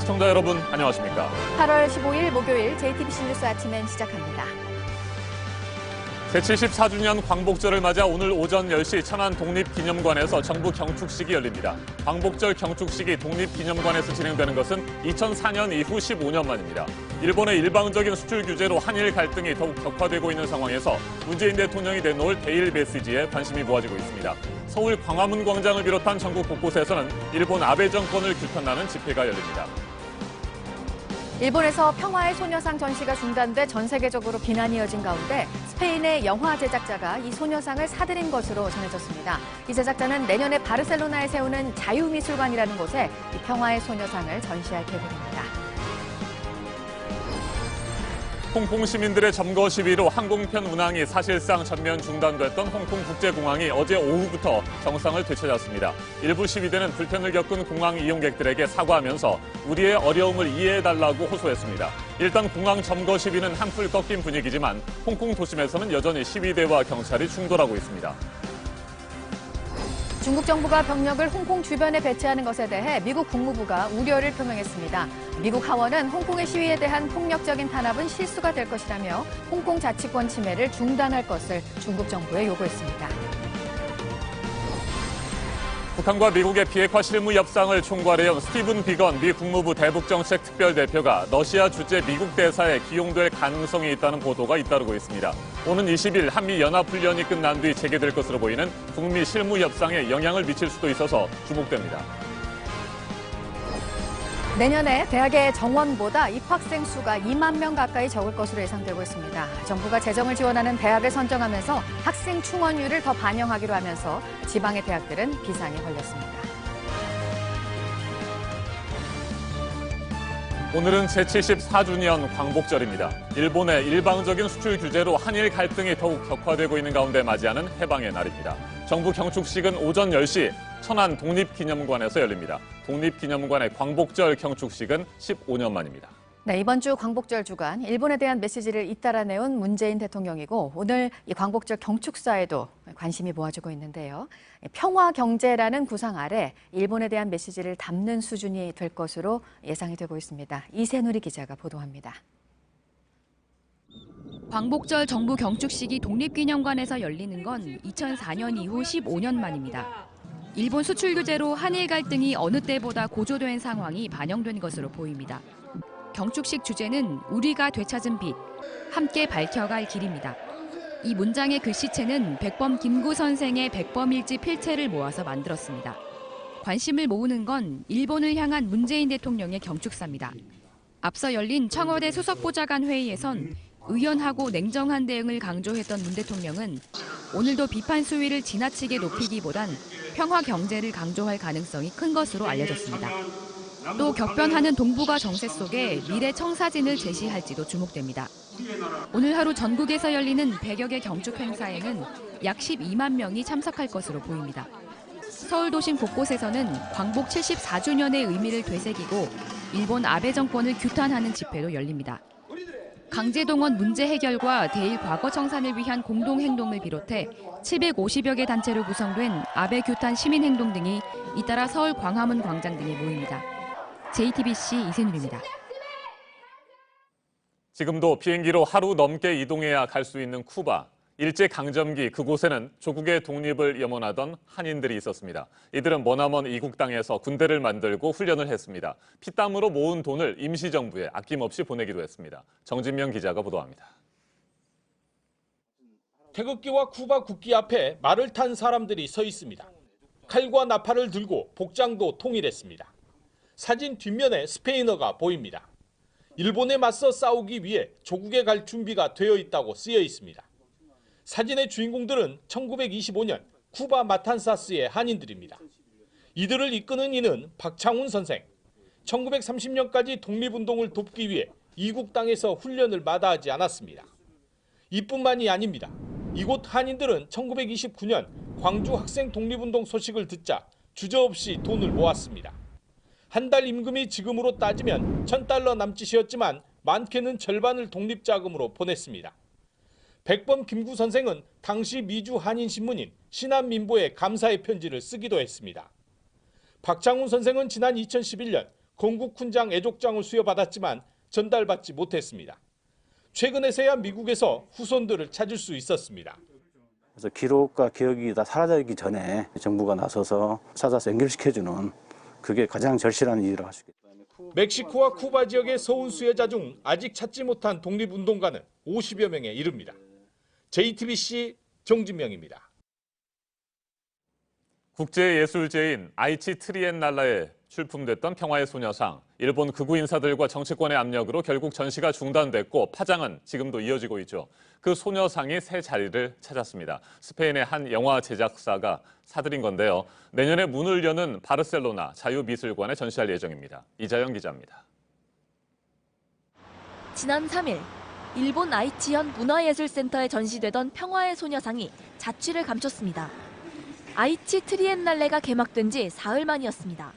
시청자 여러분, 안녕하십니까? 8월 15일 목요일 JTBC 뉴스 아침엔 시작합니다. 제74주년 광복절을 맞아 오늘 오전 10시 천안 독립기념관에서 정부 경축식이 열립니다. 광복절 경축식이 독립기념관에서 진행되는 것은 2004년 이후 15년 만입니다. 일본의 일방적인 수출 규제로 한일 갈등이 더욱 격화되고 있는 상황에서 문재인 대통령이 내놓을 대일 메시지에 관심이 모아지고 있습니다. 서울 광화문 광장을 비롯한 전국 곳곳에서는 일본 아베 정권을 규탄하는 집회가 열립니다. 일본에서 평화의 소녀상 전시가 중단돼 전 세계적으로 비난이 이어진 가운데 스페인의 영화 제작자가 이 소녀상을 사들인 것으로 전해졌습니다. 이 제작자는 내년에 바르셀로나에 세우는 자유미술관이라는 곳에 이 평화의 소녀상을 전시할 계획입니다. 홍콩 시민들의 점거 시위로 항공편 운항이 사실상 전면 중단됐던 홍콩 국제공항이 어제 오후부터 정상을 되찾았습니다. 일부 시위대는 불편을 겪은 공항 이용객들에게 사과하면서 우리의 어려움을 이해해달라고 호소했습니다. 일단 공항 점거 시위는 한풀 꺾인 분위기지만 홍콩 도심에서는 여전히 시위대와 경찰이 충돌하고 있습니다. 중국 정부가 병력을 홍콩 주변에 배치하는 것에 대해 미국 국무부가 우려를 표명했습니다. 미국 하원은 홍콩의 시위에 대한 폭력적인 탄압은 실수가 될 것이라며 홍콩 자치권 침해를 중단할 것을 중국 정부에 요구했습니다. 북한과 미국의 비핵화 실무 협상을 총괄해온 스티븐 비건 미 국무부 대북정책 특별대표가 러시아 주재 미국 대사에 기용될 가능성이 있다는 보도가 잇따르고 있습니다. 오는 20일 한미 연합훈련이 끝난 뒤 재개될 것으로 보이는 북미 실무 협상에 영향을 미칠 수도 있어서 주목됩니다. 내년에 대학의 정원보다 입학생 수가 2만 명 가까이 적을 것으로 예상되고 있습니다. 정부가 재정을 지원하는 대학을 선정하면서 학생 충원율을 더 반영하기로 하면서 지방의 대학들은 비상에 걸렸습니다. 오늘은 제74주년 광복절입니다. 일본의 일방적인 수출 규제로 한일 갈등이 더욱 격화되고 있는 가운데 맞이하는 해방의 날입니다. 정부 경축식은 오전 10시 천안 독립기념관에서 열립니다. 독립기념관의 광복절 경축식은 15년 만입니다. 네, 이번 주 광복절 주간 일본에 대한 메시지를 잇따라 내온 문재인 대통령이고 오늘 이 광복절 경축사에도 관심이 모아지고 있는데요. 평화 경제라는 구상 아래 일본에 대한 메시지를 담는 수준이 될 것으로 예상이 되고 있습니다. 이세누리 기자가 보도합니다. 광복절 정부 경축식이 독립기념관에서 열리는 건 2004년 이후 15년 만입니다. 일본 수출 규제로 한일 갈등이 어느 때보다 고조된 상황이 반영된 것으로 보입니다. 경축식 주제는 우리가 되찾은 빛, 함께 밝혀갈 길입니다. 이 문장의 글씨체는 백범 김구 선생의 백범일지 필체를 모아서 만들었습니다. 관심을 모으는 건 일본을 향한 문재인 대통령의 경축사입니다. 앞서 열린 청와대 수석보좌관 회의에선 의연하고 냉정한 대응을 강조했던 문 대통령은 오늘도 비판 수위를 지나치게 높이기보단 평화 경제를 강조할 가능성이 큰 것으로 알려졌습니다. 또 격변하는 동북아 정세 속에 미래 청사진을 제시할지도 주목됩니다. 오늘 하루 전국에서 열리는 100여 개 경축 행사에는 약 12만 명이 참석할 것으로 보입니다. 서울 도심 곳곳에서는 광복 74주년의 의미를 되새기고 일본 아베 정권을 규탄하는 집회도 열립니다. 강제동원 문제 해결과 대일 과거 청산을 위한 공동행동을 비롯해 750여 개 단체로 구성된 아베 규탄 시민행동 등이 잇따라 서울 광화문 광장 등에 모입니다. JTBC 이세누리입니다. 지금도 비행기로 하루 넘게 이동해야 갈 수 있는 쿠바. 일제강점기 그곳에는 조국의 독립을 염원하던 한인들이 있었습니다. 이들은 머나먼 이국 땅에서 군대를 만들고 훈련을 했습니다. 피땀으로 모은 돈을 임시정부에 아낌없이 보내기도 했습니다. 정진명 기자가 보도합니다. 태극기와 쿠바 국기 앞에 말을 탄 사람들이 서 있습니다. 칼과 나팔을 들고 복장도 통일했습니다. 사진 뒷면에 스페인어가 보입니다. 일본에 맞서 싸우기 위해 조국에 갈 준비가 되어 있다고 쓰여 있습니다. 사진의 주인공들은 1925년 쿠바 마탄사스의 한인들입니다. 이들을 이끄는 이는 박창훈 선생. 1930년까지 독립운동을 돕기 위해 이국 땅에서 훈련을 마다하지 않았습니다. 이뿐만이 아닙니다. 이곳 한인들은 1929년 광주 학생 독립운동 소식을 듣자 주저없이 돈을 모았습니다. 한 달 임금이 지금으로 따지면 $1,000 남짓이었지만 많게는 절반을 독립자금으로 보냈습니다. 백범 김구 선생은 당시 미주 한인신문인 신한민보에 감사의 편지를 쓰기도 했습니다. 박창훈 선생은 지난 2011년 건국 훈장 애족장을 수여받았지만 전달받지 못했습니다. 최근에서야 미국에서 후손들을 찾을 수 있었습니다. 그래서 기록과 기억이 다 사라지기 전에 정부가 나서서 찾아서 연결시켜주는 그게 가장 절실한 일이라고 할 수 있겠다. 멕시코와 쿠바 지역의 서운 수혜자 중 아직 찾지 못한 독립운동가는 50여 명에 이릅니다. JTBC 정진명입니다. 국제예술제인 아이치 트리엔날레에 출품됐던 평화의 소녀상. 일본 극우 인사들과 정치권의 압력으로 결국 전시가 중단됐고 파장은 지금도 이어지고 있죠. 그 소녀상이 새 자리를 찾았습니다. 스페인의 한 영화 제작사가 사들인 건데요. 내년에 문을 여는 바르셀로나 자유미술관에 전시할 예정입니다. 이자영 기자입니다. 지난 3일 일본 아이치현 문화예술센터에 전시되던 평화의 소녀상이 자취를 감췄습니다. 아이치 트리엔날레가 개막된 지 사흘 만이었습니다.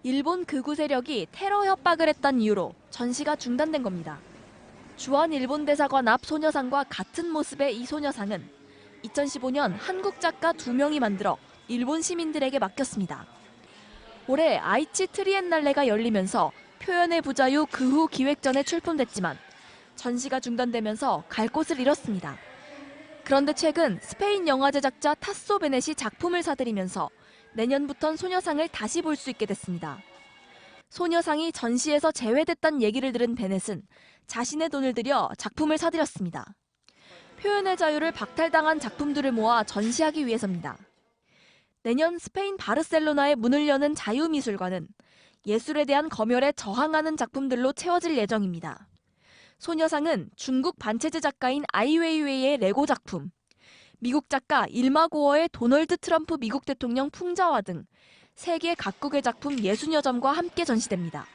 일본 극우 세력이 테러 협박을 했다는 이유로 전시가 중단된 겁니다. 주한 일본 대사관 앞 소녀상과 같은 모습의 이 소녀상은 2015년 한국 작가 2명이 만들어 일본 시민들에게 맡겼습니다. 올해 아이치 트리엔날레가 열리면서 표현의 부자유 그후 기획전에 출품됐지만 전시가 중단되면서 갈 곳을 잃었습니다. 그런데 최근 스페인 영화 제작자 타소 베넷이 작품을 사들이면서 내년부턴 소녀상을 다시 볼 수 있게 됐습니다. 소녀상이 전시에서 제외됐다는 얘기를 들은 베넷은 자신의 돈을 들여 작품을 사들였습니다. 표현의 자유를 박탈당한 작품들을 모아 전시하기 위해서입니다. 내년 스페인 바르셀로나에 문을 여는 자유미술관은 예술에 대한 검열에 저항하는 작품들로 채워질 예정입니다. 소녀상은 중국 반체제 작가인 아이웨이웨이의 레고 작품, 미국 작가 일마 고어의 도널드 트럼프 미국 대통령 풍자화 등 세계 각국의 작품 60여 점과 함께 전시됩니다.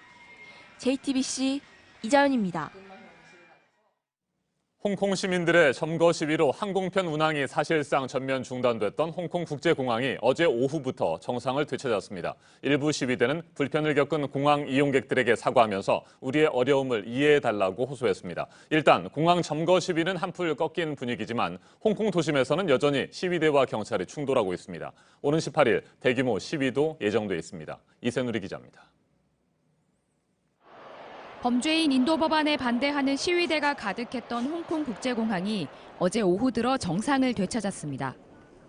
JTBC 이자연입니다. 홍콩 시민들의 점거 시위로 항공편 운항이 사실상 전면 중단됐던 홍콩 국제공항이 어제 오후부터 정상을 되찾았습니다. 일부 시위대는 불편을 겪은 공항 이용객들에게 사과하면서 우리의 어려움을 이해해달라고 호소했습니다. 일단 공항 점거 시위는 한풀 꺾인 분위기지만 홍콩 도심에서는 여전히 시위대와 경찰이 충돌하고 있습니다. 오는 18일 대규모 시위도 예정돼 있습니다. 이세누리 기자입니다. 범죄인 인도 법안에 반대하는 시위대가 가득했던 홍콩 국제공항이 어제 오후 들어 정상을 되찾았습니다.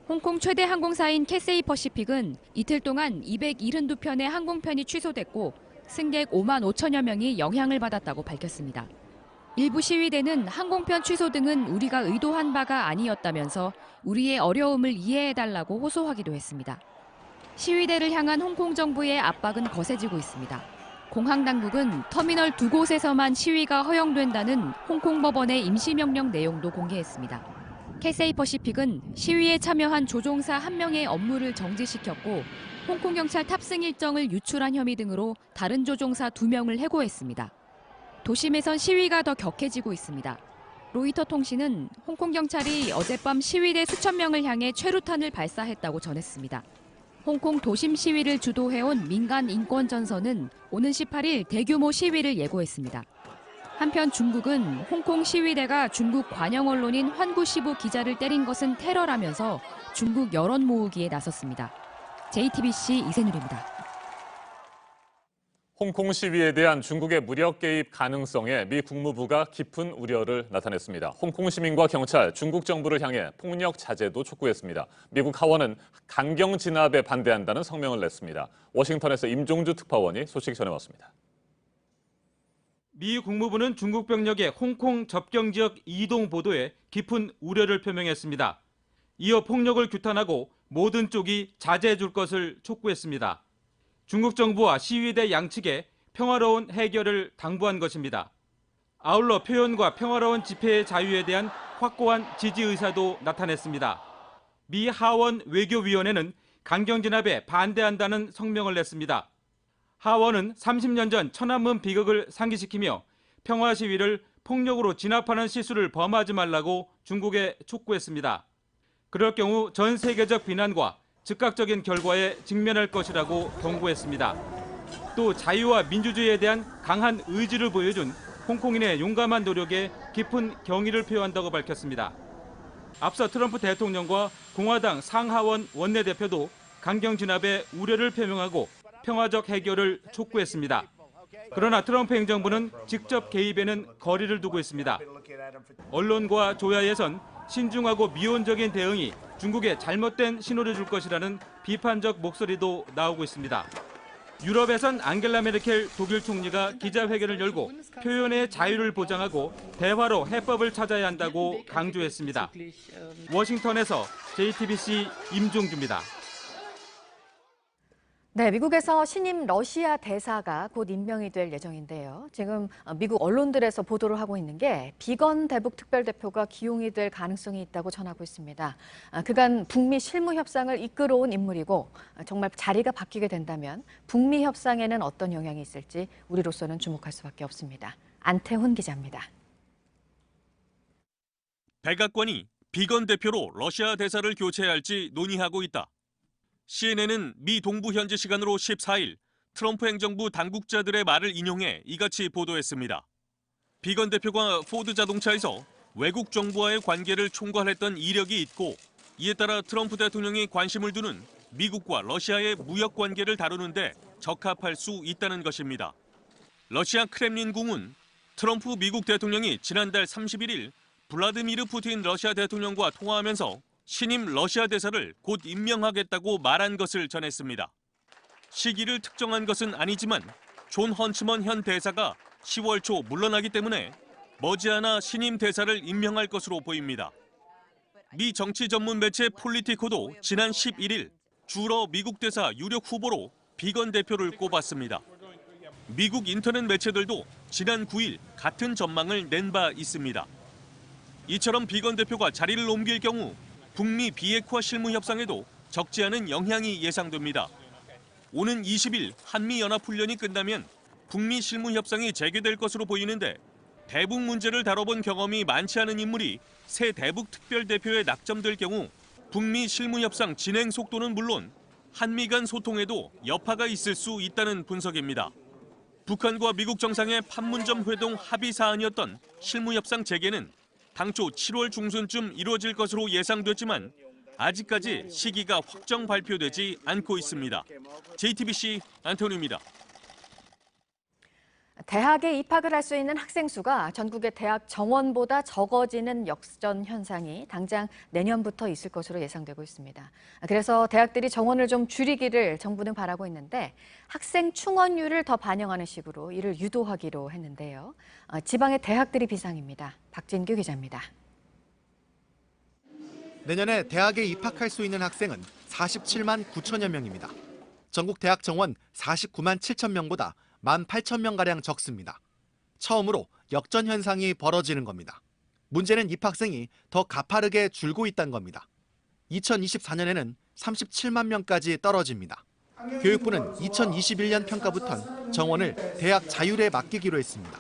홍콩 최대 항공사인 캐세이 퍼시픽은 이틀 동안 272편의 항공편이 취소됐고 승객 5만 5천여 명이 영향을 받았다고 밝혔습니다. 일부 시위대는 항공편 취소 등은 우리가 의도한 바가 아니었다면서 우리의 어려움을 이해해달라고 호소하기도 했습니다. 시위대를 향한 홍콩 정부의 압박은 거세지고 있습니다. 공항 당국은 터미널 2곳에서만 시위가 허용된다는 홍콩 법원의 임시명령 내용도 공개했습니다. 캐세이 퍼시픽은 시위에 참여한 조종사 1명의 업무를 정지시켰고 홍콩 경찰 탑승 일정을 유출한 혐의 등으로 다른 조종사 2명을 해고했습니다. 도심에선 시위가 더 격해지고 있습니다. 로이터 통신은 홍콩 경찰이 어젯밤 시위대 수천 명을 향해 최루탄을 발사했다고 전했습니다. 홍콩 도심 시위를 주도해온 민간 인권전선은 오는 18일 대규모 시위를 예고했습니다. 한편 중국은 홍콩 시위대가 중국 관영 언론인 환구시보 기자를 때린 것은 테러라면서 중국 여론 모으기에 나섰습니다. JTBC 이세누리입니다. 홍콩 시위에 대한 중국의 무력 개입 가능성에 미 국무부가 깊은 우려를 나타냈습니다. 홍콩 시민과 경찰, 중국 정부를 향해 폭력 자제도 촉구했습니다. 미국 하원은 강경 진압에 반대한다는 성명을 냈습니다. 워싱턴에서 임종주 특파원이 소식 전해왔습니다. 미 국무부는 중국 병력의 홍콩 접경 지역 이동 보도에 깊은 우려를 표명했습니다. 이어 폭력을 규탄하고 모든 쪽이 자제해 줄 것을 촉구했습니다. 중국 정부와 시위대 양측에 평화로운 해결을 당부한 것입니다. 아울러 표현과 평화로운 집회의 자유에 대한 확고한 지지 의사도 나타냈습니다. 미 하원 외교위원회는 강경 진압에 반대한다는 성명을 냈습니다. 하원은 30년 전 천안문 비극을 상기시키며 평화 시위를 폭력으로 진압하는 실수를 범하지 말라고 중국에 촉구했습니다. 그럴 경우 전 세계적 비난과 즉각적인 결과에 직면할 것이라고 경고했습니다. 또 자유와 민주주의에 대한 강한 의지를 보여준 홍콩인의 용감한 노력에 깊은 경의를 표한다고 밝혔습니다. 앞서 트럼프 대통령과 공화당 상하원 원내대표도 강경 진압에 우려를 표명하고 평화적 해결을 촉구했습니다. 그러나 트럼프 행정부는 직접 개입에는 거리를 두고 있습니다. 언론과 조야에선 신중하고 미온적인 대응이 중국에 잘못된 신호를 줄 것이라는 비판적 목소리도 나오고 있습니다. 유럽에선 앙겔라 메르켈 독일 총리가 기자회견을 열고 표현의 자유를 보장하고 대화로 해법을 찾아야 한다고 강조했습니다. 워싱턴에서 JTBC 임종주입니다. 네, 미국에서 신임 러시아 대사가 곧 임명이 될 예정인데요. 지금 미국 언론들에서 보도를 하고 있는 게 비건 대북 특별대표가 기용이 될 가능성이 있다고 전하고 있습니다. 그간 북미 실무 협상을 이끌어온 인물이고 정말 자리가 바뀌게 된다면 북미 협상에는 어떤 영향이 있을지 우리로서는 주목할 수밖에 없습니다. 안태훈 기자입니다. 백악관이 비건 대표로 러시아 대사를 교체할지 논의하고 있다. CNN은 미 동부 현지 시간으로 14일 트럼프 행정부 당국자들의 말을 인용해 이같이 보도했습니다. 비건 대표가 포드 자동차에서 외국 정부와의 관계를 총괄했던 이력이 있고 이에 따라 트럼프 대통령이 관심을 두는 미국과 러시아의 무역 관계를 다루는데 적합할 수 있다는 것입니다. 러시아 크렘린궁은 트럼프 미국 대통령이 지난달 31일 블라디미르 푸틴 러시아 대통령과 통화하면서 신임 러시아 대사를 곧 임명하겠다고 말한 것을 전했습니다. 시기를 특정한 것은 아니지만 존 헌츠먼 현 대사가 10월 초 물러나기 때문에 머지않아 신임 대사를 임명할 것으로 보입니다. 미 정치 전문 매체 폴리티코도 지난 11일 주러 미국 대사 유력 후보로 비건 대표를 꼽았습니다. 미국 인터넷 매체들도 지난 9일 같은 전망을 낸 바 있습니다. 이처럼 비건 대표가 자리를 옮길 경우 북미 비핵화 실무 협상에도 적지 않은 영향이 예상됩니다. 오는 20일 한미연합훈련이 끝나면 북미 실무 협상이 재개될 것으로 보이는데 대북 문제를 다뤄본 경험이 많지 않은 인물이 새 대북 특별대표에 낙점될 경우 북미 실무 협상 진행 속도는 물론 한미 간 소통에도 여파가 있을 수 있다는 분석입니다. 북한과 미국 정상의 판문점 회동 합의 사안이었던 실무 협상 재개는 당초 7월 중순쯤 이루어질 것으로 예상됐지만 아직까지 시기가 확정 발표되지 않고 있습니다. JTBC 안태훈입니다. 대학에 입학을 할 수 있는 학생 수가 전국의 대학 정원보다 적어지는 역전 현상이 당장 내년부터 있을 것으로 예상되고 있습니다. 그래서 대학들이 정원을 좀 줄이기를 정부는 바라고 있는데 학생 충원율을 더 반영하는 식으로 이를 유도하기로 했는데요. 지방의 대학들이 비상입니다. 박진규 기자입니다. 내년에 대학에 입학할 수 있는 학생은 47만 9천여 명입니다. 전국 대학 정원 49만 7천 명보다 18,000명가량 적습니다. 처음으로 역전 현상이 벌어지는 겁니다. 문제는 입학생이 더 가파르게 줄고 있다는 겁니다. 2024년에는 37만 명까지 떨어집니다. 교육부는 2021년 평가부턴 정원을 대학 자율에 맡기기로 했습니다.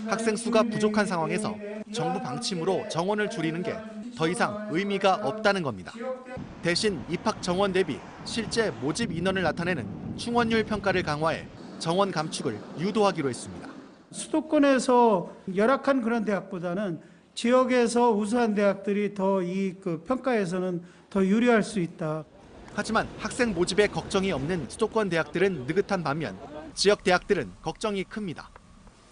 학생 수가 부족한 상황에서 정부 방침으로 정원을 줄이는 게 더 이상 의미가 없다는 겁니다. 대신 입학 정원 대비 실제 모집 인원을 나타내는 충원율 평가를 강화해 정원 감축을 유도하기로 했습니다. 수도권에서 열악한 그런 대학보다는 지역에서 우수한 대학들이 더 이 평가에서는 더 유리할 수 있다. 하지만 학생 모집에 걱정이 없는 수도권 대학들은 느긋한 반면 지역 대학들은 걱정이 큽니다.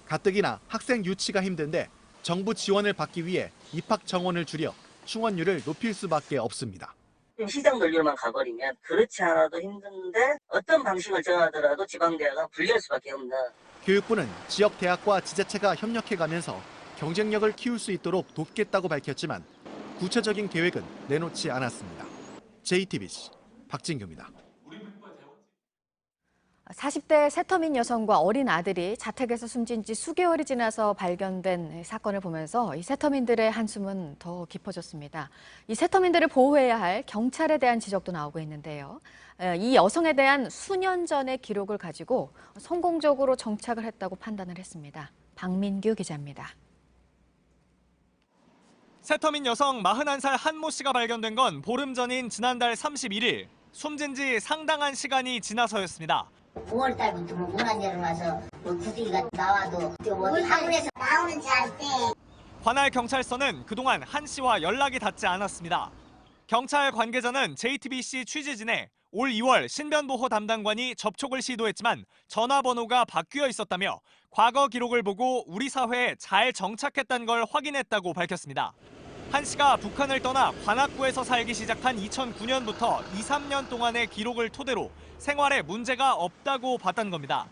가뜩이나 학생 유치가 힘든데 정부 지원을 받기 위해 입학 정원을 줄여 충원율을 높일 수밖에 없습니다. 시장 논리로만 가버리면 그렇지 않아도 힘든데 어떤 방식을 정하더라도 지방대학은 불리할 수밖에 없는. 교육부는 지역 대학과 지자체가 협력해가면서 경쟁력을 키울 수 있도록 돕겠다고 밝혔지만 구체적인 계획은 내놓지 않았습니다. JTBC 박진규입니다. 40대 새터민 여성과 어린 아들이 자택에서 숨진 지 수개월이 지나서 발견된 사건을 보면서 이 새터민들의 한숨은 더 깊어졌습니다. 이 새터민들을 보호해야 할 경찰에 대한 지적도 나오고 있는데요. 이 여성에 대한 수년 전의 기록을 가지고 성공적으로 정착을 했다고 판단을 했습니다. 박민규 기자입니다. 새터민 여성 41살 한모 씨가 발견된 건 보름 전인 지난달 31일. 숨진 지 상당한 시간이 지나서였습니다. 9월 달부터 문 안 열어놔서 구두기가 나와도 어디 학원에서 나오는 줄 알 때. 관할 경찰서는 그동안 한 씨와 연락이 닿지 않았습니다. 경찰 관계자는 JTBC 취재진에 올 2월 신변보호 담당관이 접촉을 시도했지만 전화번호가 바뀌어 있었다며 과거 기록을 보고 우리 사회에 잘 정착했다는 걸 확인했다고 밝혔습니다. 한 씨가 북한을 떠나 관악구에서 살기 시작한 2009년부터 2, 3년 동안의 기록을 토대로 생활에 문제가 없다고 봤다는 겁니다.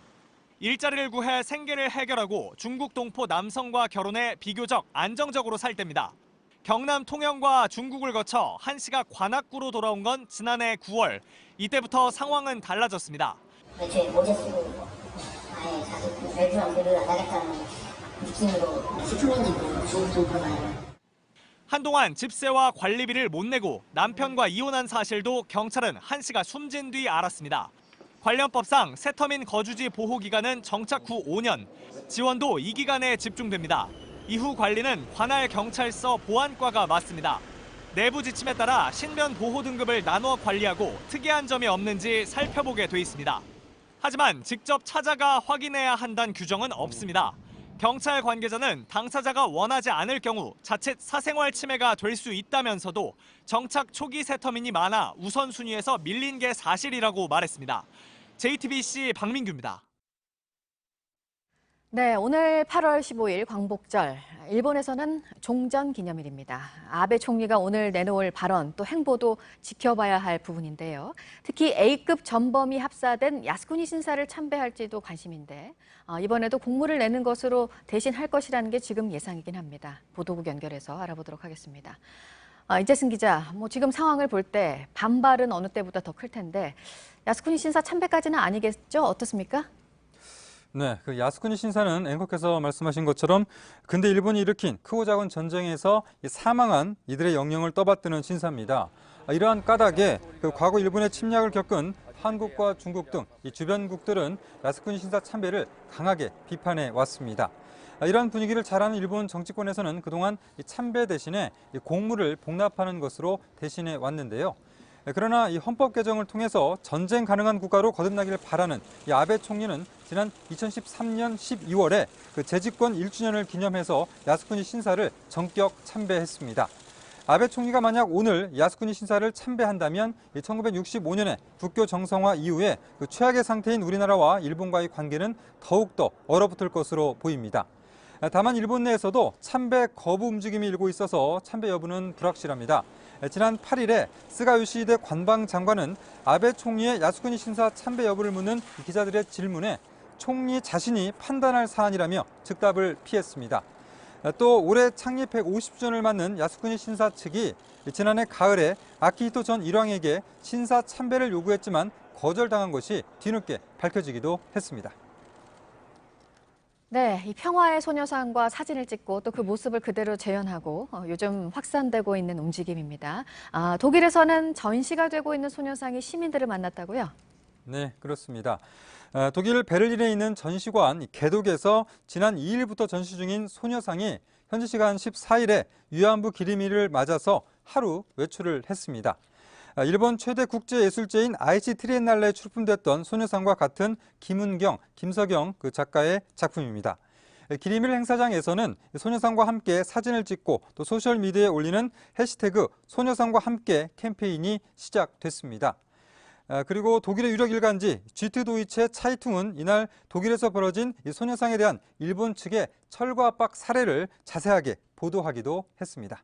일자리를 구해 생계를 해결하고 중국 동포 남성과 결혼해 비교적 안정적으로 살 때입니다. 경남 통영과 중국을 거쳐 한 씨가 관악구로 돌아온 건 지난해 9월. 이때부터 상황은 달라졌습니다. 제 모자 쓰고 아예 자식 외부랑 교류를 안 하겠다는 느낌으로 식품인지 중국 동포가 한동안 집세와 관리비를 못 내고 남편과 이혼한 사실도 경찰은 한 씨가 숨진 뒤 알았습니다. 관련 법상 새터민 거주지 보호 기간은 정착 후 5년, 지원도 이 기간에 집중됩니다. 이후 관리는 관할 경찰서 보안과가 맡습니다. 내부 지침에 따라 신변 보호 등급을 나눠 관리하고 특이한 점이 없는지 살펴보게 돼 있습니다. 하지만 직접 찾아가 확인해야 한다는 규정은 없습니다. 경찰 관계자는 당사자가 원하지 않을 경우 자칫 사생활 침해가 될 수 있다면서도 정착 초기 새터민이 많아 우선순위에서 밀린 게 사실이라고 말했습니다. JTBC 박민규입니다. 네, 오늘 8월 15일 광복절, 일본에서는 종전 기념일입니다. 아베 총리가 오늘 내놓을 발언 또 행보도 지켜봐야 할 부분인데요. 특히 A급 전범이 합사된 야스쿠니 신사를 참배할지도 관심인데 이번에도 공문을 내는 것으로 대신할 것이라는 게 지금 예상이긴 합니다. 보도국 연결해서 알아보도록 하겠습니다. 이재승 기자, 지금 상황을 볼 때 반발은 어느 때보다 더 클 텐데 야스쿠니 신사 참배까지는 아니겠죠? 어떻습니까? 네, 그 야스쿠니 신사는 앵커께서 말씀하신 것처럼 근대 일본이 일으킨 크고 작은 전쟁에서 사망한 이들의 영령을 떠받드는 신사입니다. 이러한 까닭에 과거 일본의 침략을 겪은 한국과 중국 등 이 주변국들은 야스쿠니 신사 참배를 강하게 비판해 왔습니다. 이러한 분위기를 잘 아는 일본 정치권에서는 그동안 참배 대신에 공물을 복납하는 것으로 대신해 왔는데요. 그러나 이 헌법 개정을 통해서 전쟁 가능한 국가로 거듭나기를 바라는 이 아베 총리는 지난 2013년 12월에 그 재집권 1주년을 기념해서 야스쿠니 신사를 전격 참배했습니다. 아베 총리가 만약 오늘 야스쿠니 신사를 참배한다면 1965년에 국교 정상화 이후에 그 최악의 상태인 우리나라와 일본과의 관계는 더욱더 얼어붙을 것으로 보입니다. 다만 일본 내에서도 참배 거부 움직임이 일고 있어서 참배 여부는 불확실합니다. 지난 8일에 스가 요시히데 관방장관은 아베 총리의 야스쿠니 신사 참배 여부를 묻는 기자들의 질문에 총리 자신이 판단할 사안이라며 즉답을 피했습니다. 또 올해 창립 150주년을 맞는 야스쿠니 신사 측이 지난해 가을에 아키히토 전 일왕에게 신사 참배를 요구했지만 거절당한 것이 뒤늦게 밝혀지기도 했습니다. 네, 이 평화의 소녀상과 사진을 찍고 또 그 모습을 그대로 재현하고 요즘 확산되고 있는 움직임입니다. 독일에서는 전시가 되고 있는 소녀상이 시민들을 만났다고요? 네, 그렇습니다. 독일 베를린에 있는 전시관 개독에서 지난 2일부터 전시 중인 소녀상이 현지 시간 14일에 위안부 기림일을 맞아서 하루 외출을 했습니다. 일본 최대 국제예술제인 아이치 트리엔날레에 출품됐던 소녀상과 같은 김은경, 김석영 그 작가의 작품입니다. 기림일 행사장에서는 소녀상과 함께 사진을 찍고 또 소셜미디어에 올리는 해시태그 소녀상과 함께 캠페인이 시작됐습니다. 그리고 독일의 유력 일간지 지트도이체 차이퉁은 이날 독일에서 벌어진 이 소녀상에 대한 일본 측의 철거 압박 사례를 자세하게 보도하기도 했습니다.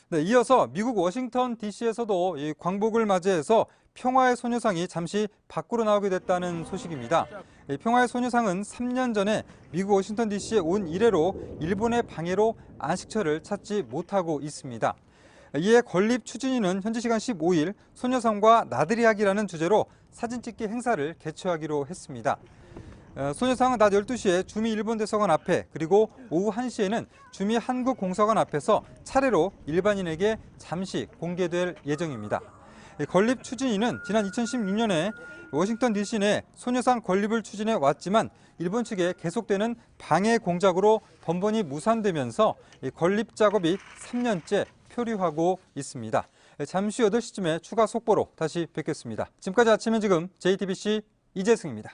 네, 이어서 미국 워싱턴 DC에서도 이 광복을 맞이해서 평화의 소녀상이 잠시 밖으로 나오게 됐다는 소식입니다. 이 평화의 소녀상은 3년 전에 미국 워싱턴 DC에 온 이래로 일본의 방해로 안식처를 찾지 못하고 있습니다. 이에 건립 추진위는 현지 시간 15일 소녀상과 나들이하기라는 주제로 사진 찍기 행사를 개최하기로 했습니다. 소녀상은 낮 12시에 주미 일본 대사관 앞에 그리고 오후 1시에는 주미 한국 공사관 앞에서 차례로 일반인에게 잠시 공개될 예정입니다. 건립 추진위는 지난 2016년에 워싱턴 DC 내 소녀상 건립을 추진해 왔지만 일본 측에 계속되는 방해 공작으로 번번이 무산되면서 건립 작업이 3년째 표류하고 있습니다. 잠시 8시쯤에 추가 속보로 다시 뵙겠습니다. 지금까지 아침은 지금 JTBC 이재승입니다.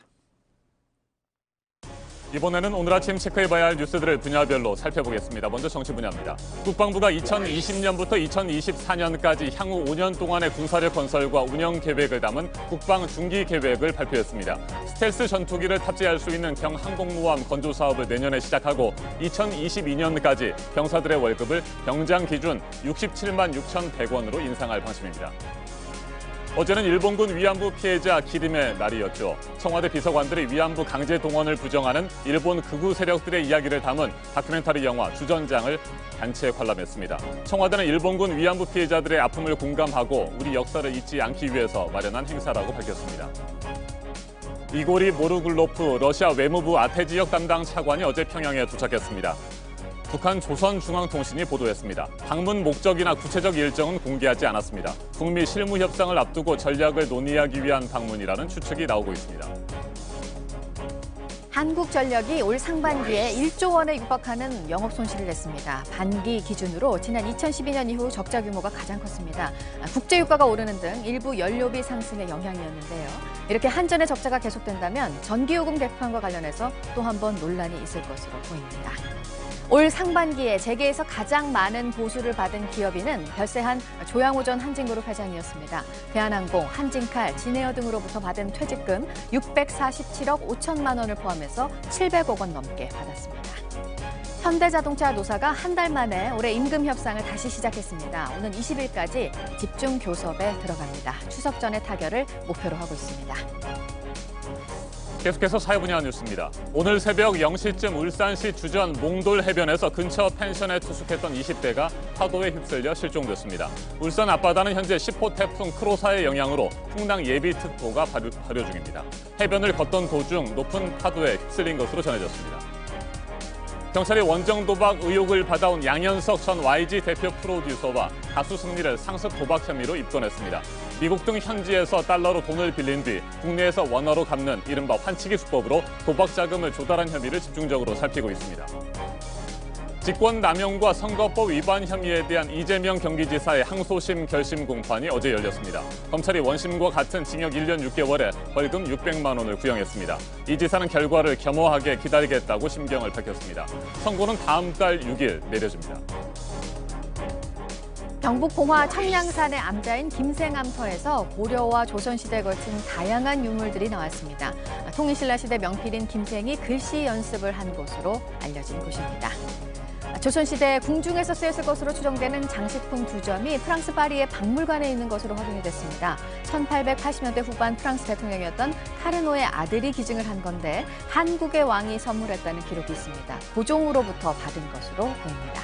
이번에는 오늘 아침 체크해봐야 할 뉴스들을 분야별로 살펴보겠습니다. 먼저 정치 분야입니다. 국방부가 2020년부터 2024년까지 향후 5년 동안의 군사력 건설과 운영 계획을 담은 국방 중기 계획을 발표했습니다. 스텔스 전투기를 탑재할 수 있는 경항공모함 건조 사업을 내년에 시작하고 2022년까지 병사들의 월급을 병장 기준 67만 6,100원으로 인상할 방침입니다. 어제는 일본군 위안부 피해자 기림의 날이었죠. 청와대 비서관들이 위안부 강제 동원을 부정하는 일본 극우 세력들의 이야기를 담은 다큐멘터리 영화 주전장을 단체 관람했습니다. 청와대는 일본군 위안부 피해자들의 아픔을 공감하고 우리 역사를 잊지 않기 위해서 마련한 행사라고 밝혔습니다. 이고리 모르글로프 러시아 외무부 아태 지역 담당 차관이 어제 평양에 도착했습니다. 북한 조선중앙통신이 보도했습니다. 방문 목적이나 구체적 일정은 공개하지 않았습니다. 북미 실무 협상을 앞두고 전략을 논의하기 위한 방문이라는 추측이 나오고 있습니다. 한국전력이 올 상반기에 1조 원에 육박하는 영업 손실을 냈습니다. 반기 기준으로 지난 2012년 이후 적자 규모가 가장 컸습니다. 국제 유가가 오르는 등 일부 연료비 상승의 영향이었는데요. 이렇게 한전의 적자가 계속된다면 전기요금 개편과 관련해서 또 한 번 논란이 있을 것으로 보입니다. 올 상반기에 재계에서 가장 많은 보수를 받은 기업인은 별세한 조양호전 한진그룹 회장이었습니다. 대한항공, 한진칼, 진에어 등으로부터 받은 퇴직금 647억 5천만 원을 포함해서 700억 원 넘게 받았습니다. 현대자동차 노사가 한 달 만에 올해 임금 협상을 다시 시작했습니다. 오는 20일까지 집중 교섭에 들어갑니다. 추석 전에 타결을 목표로 하고 있습니다. 계속해서 사회 분야 뉴스입니다. 오늘 새벽 0시쯤 울산시 주전 몽돌 해변에서 근처 펜션에 투숙했던 20대가 파도에 휩쓸려 실종됐습니다. 울산 앞바다는 현재 10호 태풍 크로사의 영향으로 풍랑 예비특보가 발효 중입니다. 해변을 걷던 도중 높은 파도에 휩쓸린 것으로 전해졌습니다. 경찰이 원정 도박 의혹을 받아온 양현석 전 YG 대표 프로듀서와 가수 승리를 상습 도박 혐의로 입건했습니다. 미국 등 현지에서 달러로 돈을 빌린 뒤 국내에서 원화로 갚는 이른바 환치기 수법으로 도박 자금을 조달한 혐의를 집중적으로 살피고 있습니다. 직권 남용과 선거법 위반 혐의에 대한 이재명 경기지사의 항소심 결심 공판이 어제 열렸습니다. 검찰이 원심과 같은 징역 1년 6개월에 벌금 600만 원을 구형했습니다. 이 지사는 결과를 겸허하게 기다리겠다고 심경을 밝혔습니다. 선고는 다음 달 6일 내려집니다. 경북 봉화 청량산의 암자인 김생암터에서 고려와 조선시대에 걸친 다양한 유물들이 나왔습니다. 통일신라시대 명필인 김생이 글씨 연습을 한 곳으로 알려진 곳입니다. 조선시대 궁중에서 쓰였을 것으로 추정되는 장식품 2점이 프랑스 파리의 박물관에 있는 것으로 확인이 됐습니다. 1880년대 후반 프랑스 대통령이었던 카르노의 아들이 기증을 한 건데 한국의 왕이 선물했다는 기록이 있습니다. 고종으로부터 받은 것으로 보입니다.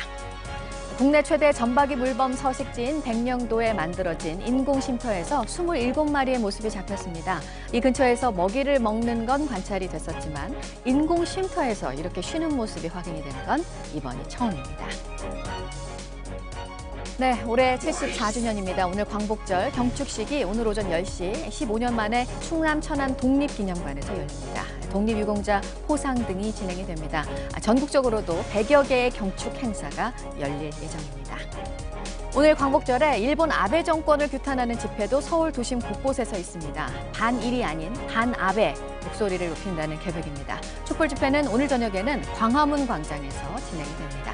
국내 최대 점박이 물범 서식지인 백령도에 만들어진 인공쉼터에서 27마리의 모습이 잡혔습니다. 이 근처에서 먹이를 먹는 건 관찰이 됐었지만 인공쉼터에서 이렇게 쉬는 모습이 확인이 된 건 이번이 처음입니다. 네, 올해 74주년입니다. 오늘 광복절 경축식이 오늘 오전 10시 15년 만에 충남 천안 독립기념관에서 열립니다. 독립유공자 포상 등이 진행이 됩니다. 전국적으로도 100여 개의 경축 행사가 열릴 예정입니다. 오늘 광복절에 일본 아베 정권을 규탄하는 집회도 서울 도심 곳곳에서 있습니다. 반일이 아닌 반아베 목소리를 높인다는 계획입니다. 촛불 집회는 오늘 저녁에는 광화문 광장에서 진행이 됩니다.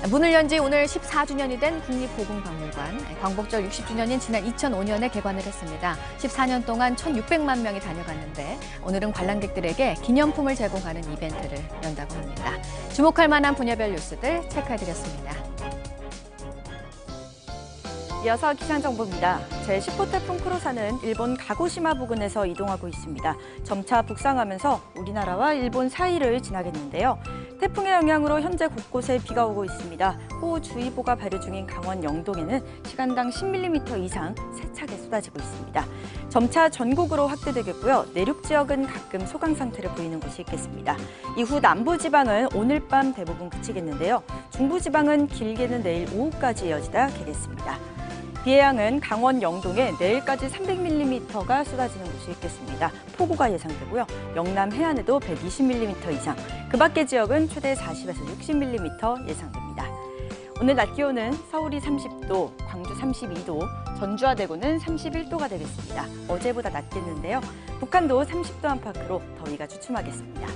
문을 연 지 오늘 14주년이 된 국립고궁박물관. 광복절 60주년인 지난 2005년에 개관을 했습니다. 14년 동안 1,600만 명이 다녀갔는데 오늘은 관람객들에게 기념품을 제공하는 이벤트를 연다고 합니다. 주목할 만한 분야별 뉴스들 체크해드렸습니다. 이어서 기상정보입니다. 제10호 태풍 크로사는 일본 가고시마 부근에서 이동하고 있습니다. 점차 북상하면서 우리나라와 일본 사이를 지나겠는데요. 태풍의 영향으로 현재 곳곳에 비가 오고 있습니다. 호우주의보가 발효 중인 강원 영동에는 시간당 10mm 이상 세차게 쏟아지고 있습니다. 점차 전국으로 확대되겠고요. 내륙 지역은 가끔 소강 상태를 보이는 곳이 있겠습니다. 이후 남부지방은 오늘 밤 대부분 그치겠는데요. 중부지방은 길게는 내일 오후까지 이어지다 개겠습니다. 비의 양은 강원 영동에 내일까지 300mm가 쏟아지는 곳이 있겠습니다. 폭우가 예상되고요. 영남 해안에도 120mm 이상, 그 밖의 지역은 최대 40에서 60mm 예상됩니다. 오늘 낮 기온은 서울이 30도, 광주 32도, 전주와 대구는 31도가 되겠습니다. 어제보다 낮겠는데요. 북한도 30도 안팎으로 더위가 주춤하겠습니다.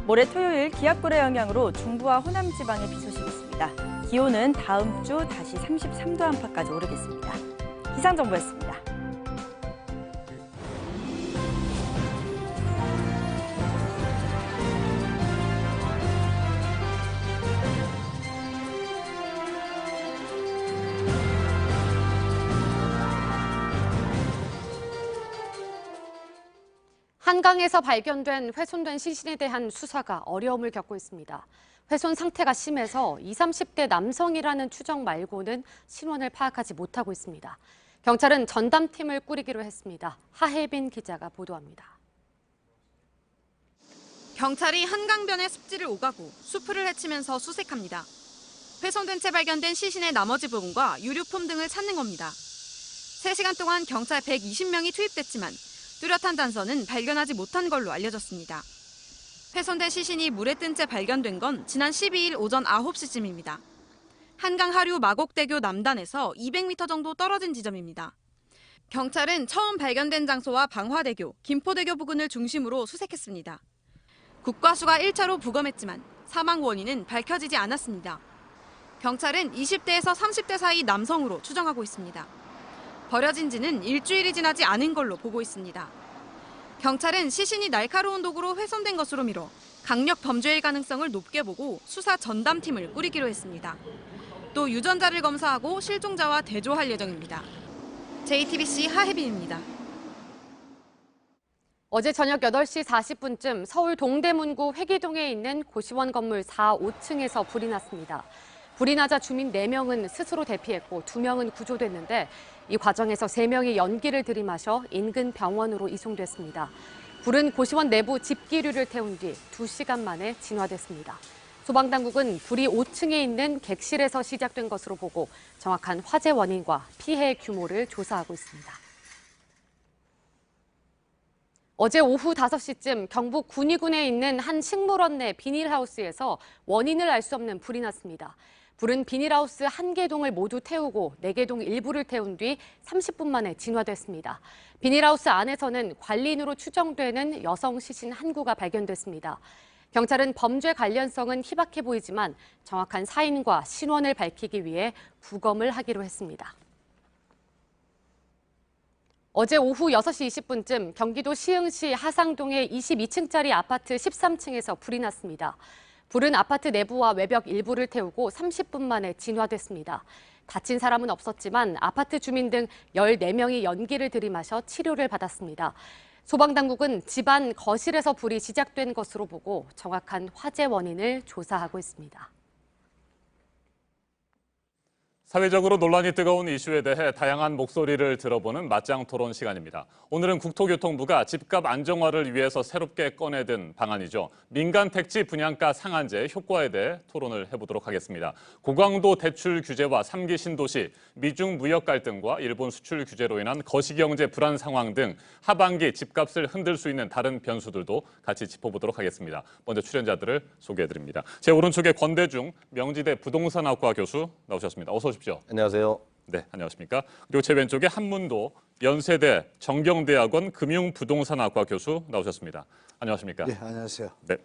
모레 토요일 기압골의 영향으로 중부와 호남 지방에 비 소식이 있습니다. 기온은 다음 주 다시 33도 안팎까지 오르겠습니다. 기상정보였습니다. 한강에서 발견된 훼손된 시신에 대한 수사가 어려움을 겪고 있습니다. 훼손 상태가 심해서 20, 30대 남성이라는 추정 말고는 신원을 파악하지 못하고 있습니다. 경찰은 전담팀을 꾸리기로 했습니다. 하혜빈 기자가 보도합니다. 경찰이 한강변의 습지를 오가고 수풀을 헤치면서 수색합니다. 훼손된 채 발견된 시신의 나머지 부분과 유류품 등을 찾는 겁니다. 3시간 동안 경찰 120명이 투입됐지만 뚜렷한 단서는 발견하지 못한 걸로 알려졌습니다. 훼손된 시신이 물에 뜬 채 발견된 건 지난 12일 오전 9시쯤입니다. 한강 하류 마곡대교 남단에서 200m 정도 떨어진 지점입니다. 경찰은 처음 발견된 장소와 방화대교, 김포대교 부근을 중심으로 수색했습니다. 국과수가 1차로 부검했지만 사망 원인은 밝혀지지 않았습니다. 경찰은 20대에서 30대 사이 남성으로 추정하고 있습니다. 버려진 지는 일주일이 지나지 않은 걸로 보고 있습니다. 경찰은 시신이 날카로운 도구로 훼손된 것으로 미뤄 강력 범죄일 가능성을 높게 보고 수사 전담팀을 꾸리기로 했습니다. 또 유전자를 검사하고 실종자와 대조할 예정입니다. JTBC 하혜빈입니다. 어제 저녁 8시 40분쯤 서울 동대문구 회기동에 있는 고시원 건물 4, 5층에서 불이 났습니다. 불이 나자 주민 4명은 스스로 대피했고 2명은 구조됐는데 이 과정에서 3명이 연기를 들이마셔 인근 병원으로 이송됐습니다. 불은 고시원 내부 집기류를 태운 뒤 2시간 만에 진화됐습니다. 소방당국은 불이 5층에 있는 객실에서 시작된 것으로 보고 정확한 화재 원인과 피해 규모를 조사하고 있습니다. 어제 오후 5시쯤 경북 군위군에 있는 한 식물원 내 비닐하우스에서 원인을 알 수 없는 불이 났습니다. 불은 비닐하우스 1개 동을 모두 태우고 4개 동 일부를 태운 뒤 30분 만에 진화됐습니다. 비닐하우스 안에서는 관리인으로 추정되는 여성 시신 한 구가 발견됐습니다. 경찰은 범죄 관련성은 희박해 보이지만 정확한 사인과 신원을 밝히기 위해 부검을 하기로 했습니다. 어제 오후 6시 20분쯤 경기도 시흥시 하상동의 22층짜리 아파트 13층에서 불이 났습니다. 불은 아파트 내부와 외벽 일부를 태우고 30분 만에 진화됐습니다. 다친 사람은 없었지만 아파트 주민 등 14명이 연기를 들이마셔 치료를 받았습니다. 소방당국은 집안 거실에서 불이 시작된 것으로 보고 정확한 화재 원인을 조사하고 있습니다. 사회적으로 논란이 뜨거운 이슈에 대해 다양한 목소리를 들어보는 맞짱 토론 시간입니다. 오늘은 국토교통부가 집값 안정화를 위해서 새롭게 꺼내든 방안이죠. 민간 택지 분양가 상한제 효과에 대해 토론을 해보도록 하겠습니다. 고강도 대출 규제와 3기 신도시, 미중 무역 갈등과 일본 수출 규제로 인한 거시경제 불안 상황 등 하반기 집값을 흔들 수 있는 다른 변수들도 같이 짚어보도록 하겠습니다. 먼저 출연자들을 소개해드립니다. 제 오른쪽에 권대중 명지대 부동산학과 교수 나오셨습니다. 어서 오십시오. 안녕하세요. 네, 안녕하십니까. 그리고 제 왼쪽에 한문도 연세대 정경대학원 금융부동산학과 교수 나오셨습니다. 안녕하십니까. 네, 안녕하세요. 네.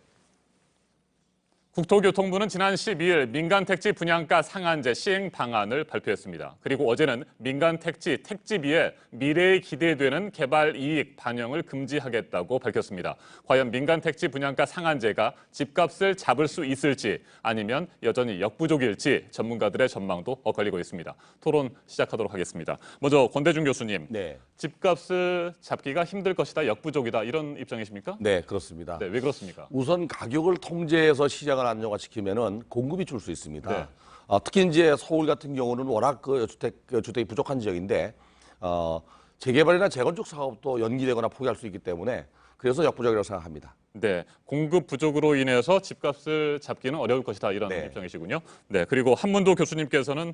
국토교통부는 지난 12일 민간택지 분양가 상한제 시행 방안을 발표했습니다. 그리고 어제는 민간택지 택지비에 미래에 기대되는 개발 이익 반영을 금지하겠다고 밝혔습니다. 과연 민간택지 분양가 상한제가 집값을 잡을 수 있을지 아니면 여전히 역부족일지 전문가들의 전망도 엇갈리고 있습니다. 토론 시작하도록 하겠습니다. 먼저 권대중 교수님, 네. 집값을 잡기가 힘들 것이다, 역부족이다 이런 입장이십니까? 네, 그렇습니다. 네, 왜 그렇습니까? 우선 가격을 통제해서 시장을 안정화시키면은 공급이 줄 수 있습니다. 네. 특히 이제 서울 같은 경우는 워낙 주택이 부족한 지역인데 재개발이나 재건축 사업도 연기되거나 포기할 수 있기 때문에 그래서 역부족이라고 생각합니다. 네, 공급 부족으로 인해서 집값을 잡기는 어려울 것이다 이런 입장이시군요. 네, 그리고 한문도 교수님께서는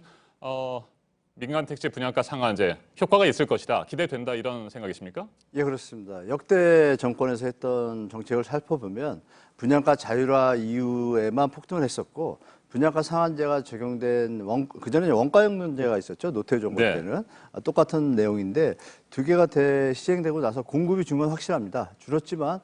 민간 택지 분양가 상한제 효과가 있을 것이다, 기대된다 이런 생각이십니까? 예, 그렇습니다. 역대 정권에서 했던 정책을 살펴보면 분양가 자율화 이후에만 폭등을 했었고 분양가 상한제가 적용된 그전에 원가형 문제가 있었죠. 노태 정부 네. 때는 똑같은 내용인데 두 개가 시행되고 나서 공급이 준 건 확실합니다. 줄었지만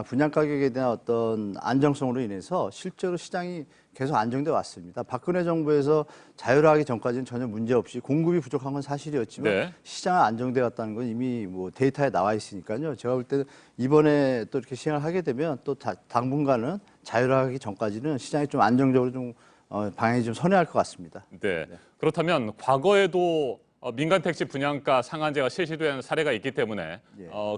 분양 가격에 대한 어떤 안정성으로 인해서 실제로 시장이 계속 안정돼 왔습니다. 박근혜 정부에서 자율화하기 전까지는 전혀 문제 없이 공급이 부족한 건 사실이었지만 네. 시장은 안정돼 왔다는 건 이미 뭐 데이터에 나와 있으니까요. 제가 볼 때는 이번에 또 이렇게 시행을 하게 되면 또 당분간은 자율화하기 전까지는 시장이 좀 안정적으로 좀 방향이 좀 선회할 것 같습니다. 네. 그렇다면 과거에도 민간 택지 분양가 상한제가 실시된 사례가 있기 때문에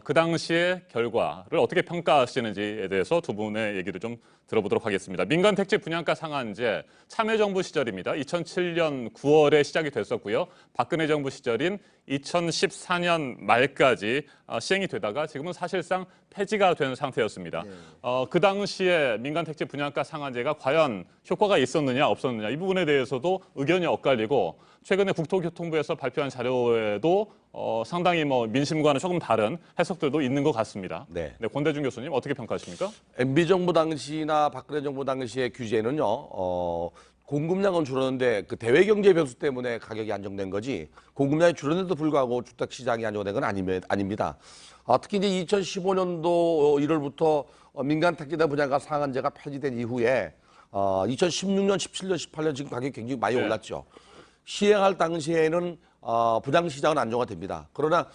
그 당시의 결과를 어떻게 평가하시는지에 대해서 두 분의 얘기를 좀 들어보도록 하겠습니다. 민간 택지 분양가 상한제 참여정부 시절입니다. 2007년 9월에 시작이 됐었고요. 박근혜 정부 시절인 2014년 말까지 시행이 되다가 지금은 사실상 폐지가 된 상태였습니다. 그 당시에 민간 택지 분양가 상한제가 과연 효과가 있었느냐 없었느냐 이 부분에 대해서도 의견이 엇갈리고 최근에 국토교통부에서 발표한 자료에도 상당히 민심과는 조금 다른 해석들도 있는 것 같습니다. 네. 네, 권대중 교수님 어떻게 평가하십니까? MB 정부 당시나 박근혜 정부 당시의 규제는요. 공급량은 줄었는데 그 대외 경제 변수 때문에 가격이 안정된 거지 공급량이 줄었는데도 불구하고 주택 시장이 안정된 건 아닙니다. 특히 이제 2015년도 1월부터 민간 택지 분양가 상한제가 폐지된 이후에 2016년, 17년, 18년 지금 가격이 굉장히 많이 올랐죠. 시행할 당시에는 분양 시장은 안정화됩니다. 그러나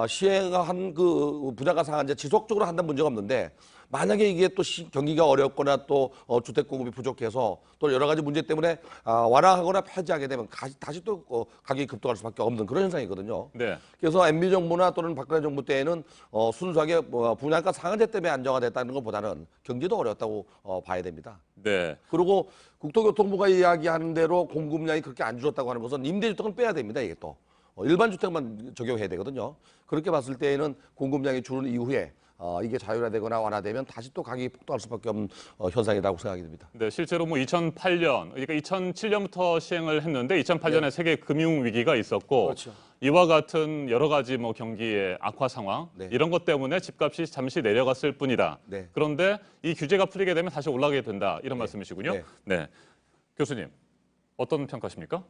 시행한 그 분양가 상한제 지속적으로 한다는 문제가 없는데 만약에 이게 또 경기가 어렵거나 또 주택 공급이 부족해서 또 여러 가지 문제 때문에 완화하거나 폐지하게 되면 다시 또 가격이 급등할 수밖에 없는 그런 현상이거든요. 네. 그래서 MB 정부나 또는 박근혜 정부 때에는 순수하게 분양가 상한제 때문에 안정화됐다는 것보다는 경제도 어려웠다고 봐야 됩니다. 네. 그리고 국토교통부가 이야기하는 대로 공급량이 그렇게 안 줄었다고 하는 것은 임대주택은 빼야 됩니다. 이게 또 일반 주택만 적용해야 되거든요. 그렇게 봤을 때에는 공급량이 줄은 이후에 이게 자율화되거나 완화되면 다시 또 가격이 폭등할 수밖에 없는 현상이라고 생각이 듭니다. 네, 실제로 2008년, 그러니까 2007년부터 시행을 했는데 2008년에 세계 금융 위기가 있었고 그렇죠. 이와 같은 여러 가지 경기의 악화 상황 이런 것 때문에 집값이 잠시 내려갔을 뿐이다. 네. 그런데 이 규제가 풀리게 되면 다시 올라가게 된다 이런 말씀이시군요. 네. 네, 교수님 어떤 평가십니까?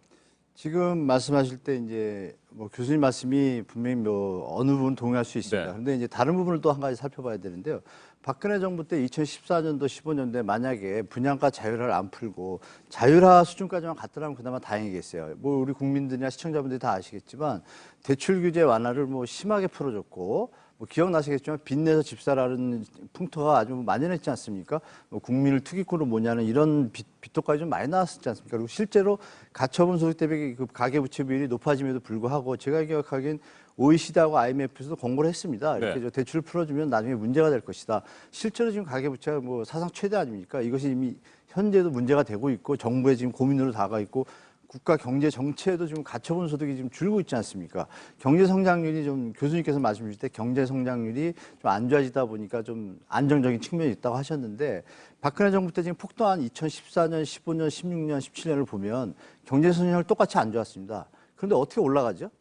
지금 말씀하실 때 이제 교수님 말씀이 분명히 어느 부분 동의할 수 있습니다. 네. 그런데 이제 다른 부분을 또 한 가지 살펴봐야 되는데요. 박근혜 정부 때 2014년도, 15년도에 만약에 분양가 자율화를 안 풀고 자율화 수준까지만 갔더라면 그나마 다행이겠어요. 우리 국민들이나 시청자분들이 다 아시겠지만 대출 규제 완화를 심하게 풀어줬고 기억나시겠지만 빚내서 집 사라는 풍토가 아주 만연했지 않습니까? 국민을 투기꾼으로 모냐는 이런 빚도까지 좀 많이 나왔었지 않습니까? 그리고 실제로 가처분 소득 대비 그 가계부채 비율이 높아짐에도 불구하고 제가 기억하기엔 OECD하고 IMF에서도 권고를 했습니다. 이렇게 대출을 풀어주면 나중에 문제가 될 것이다. 실제로 지금 가계부채가 사상 최대 아닙니까? 이것이 이미 현재도 문제가 되고 있고 정부의 지금 고민으로 다가 있고 국가 경제 정체에도 지금 가처분 소득이 지금 줄고 있지 않습니까? 경제 성장률이 좀 교수님께서 말씀 주실 때 경제 성장률이 좀 안 좋아지다 보니까 좀 안정적인 측면이 있다고 하셨는데 박근혜 정부 때 지금 폭등한 2014년, 15년, 16년, 17년을 보면 경제 성장률 똑같이 안 좋았습니다. 그런데 어떻게 올라가죠?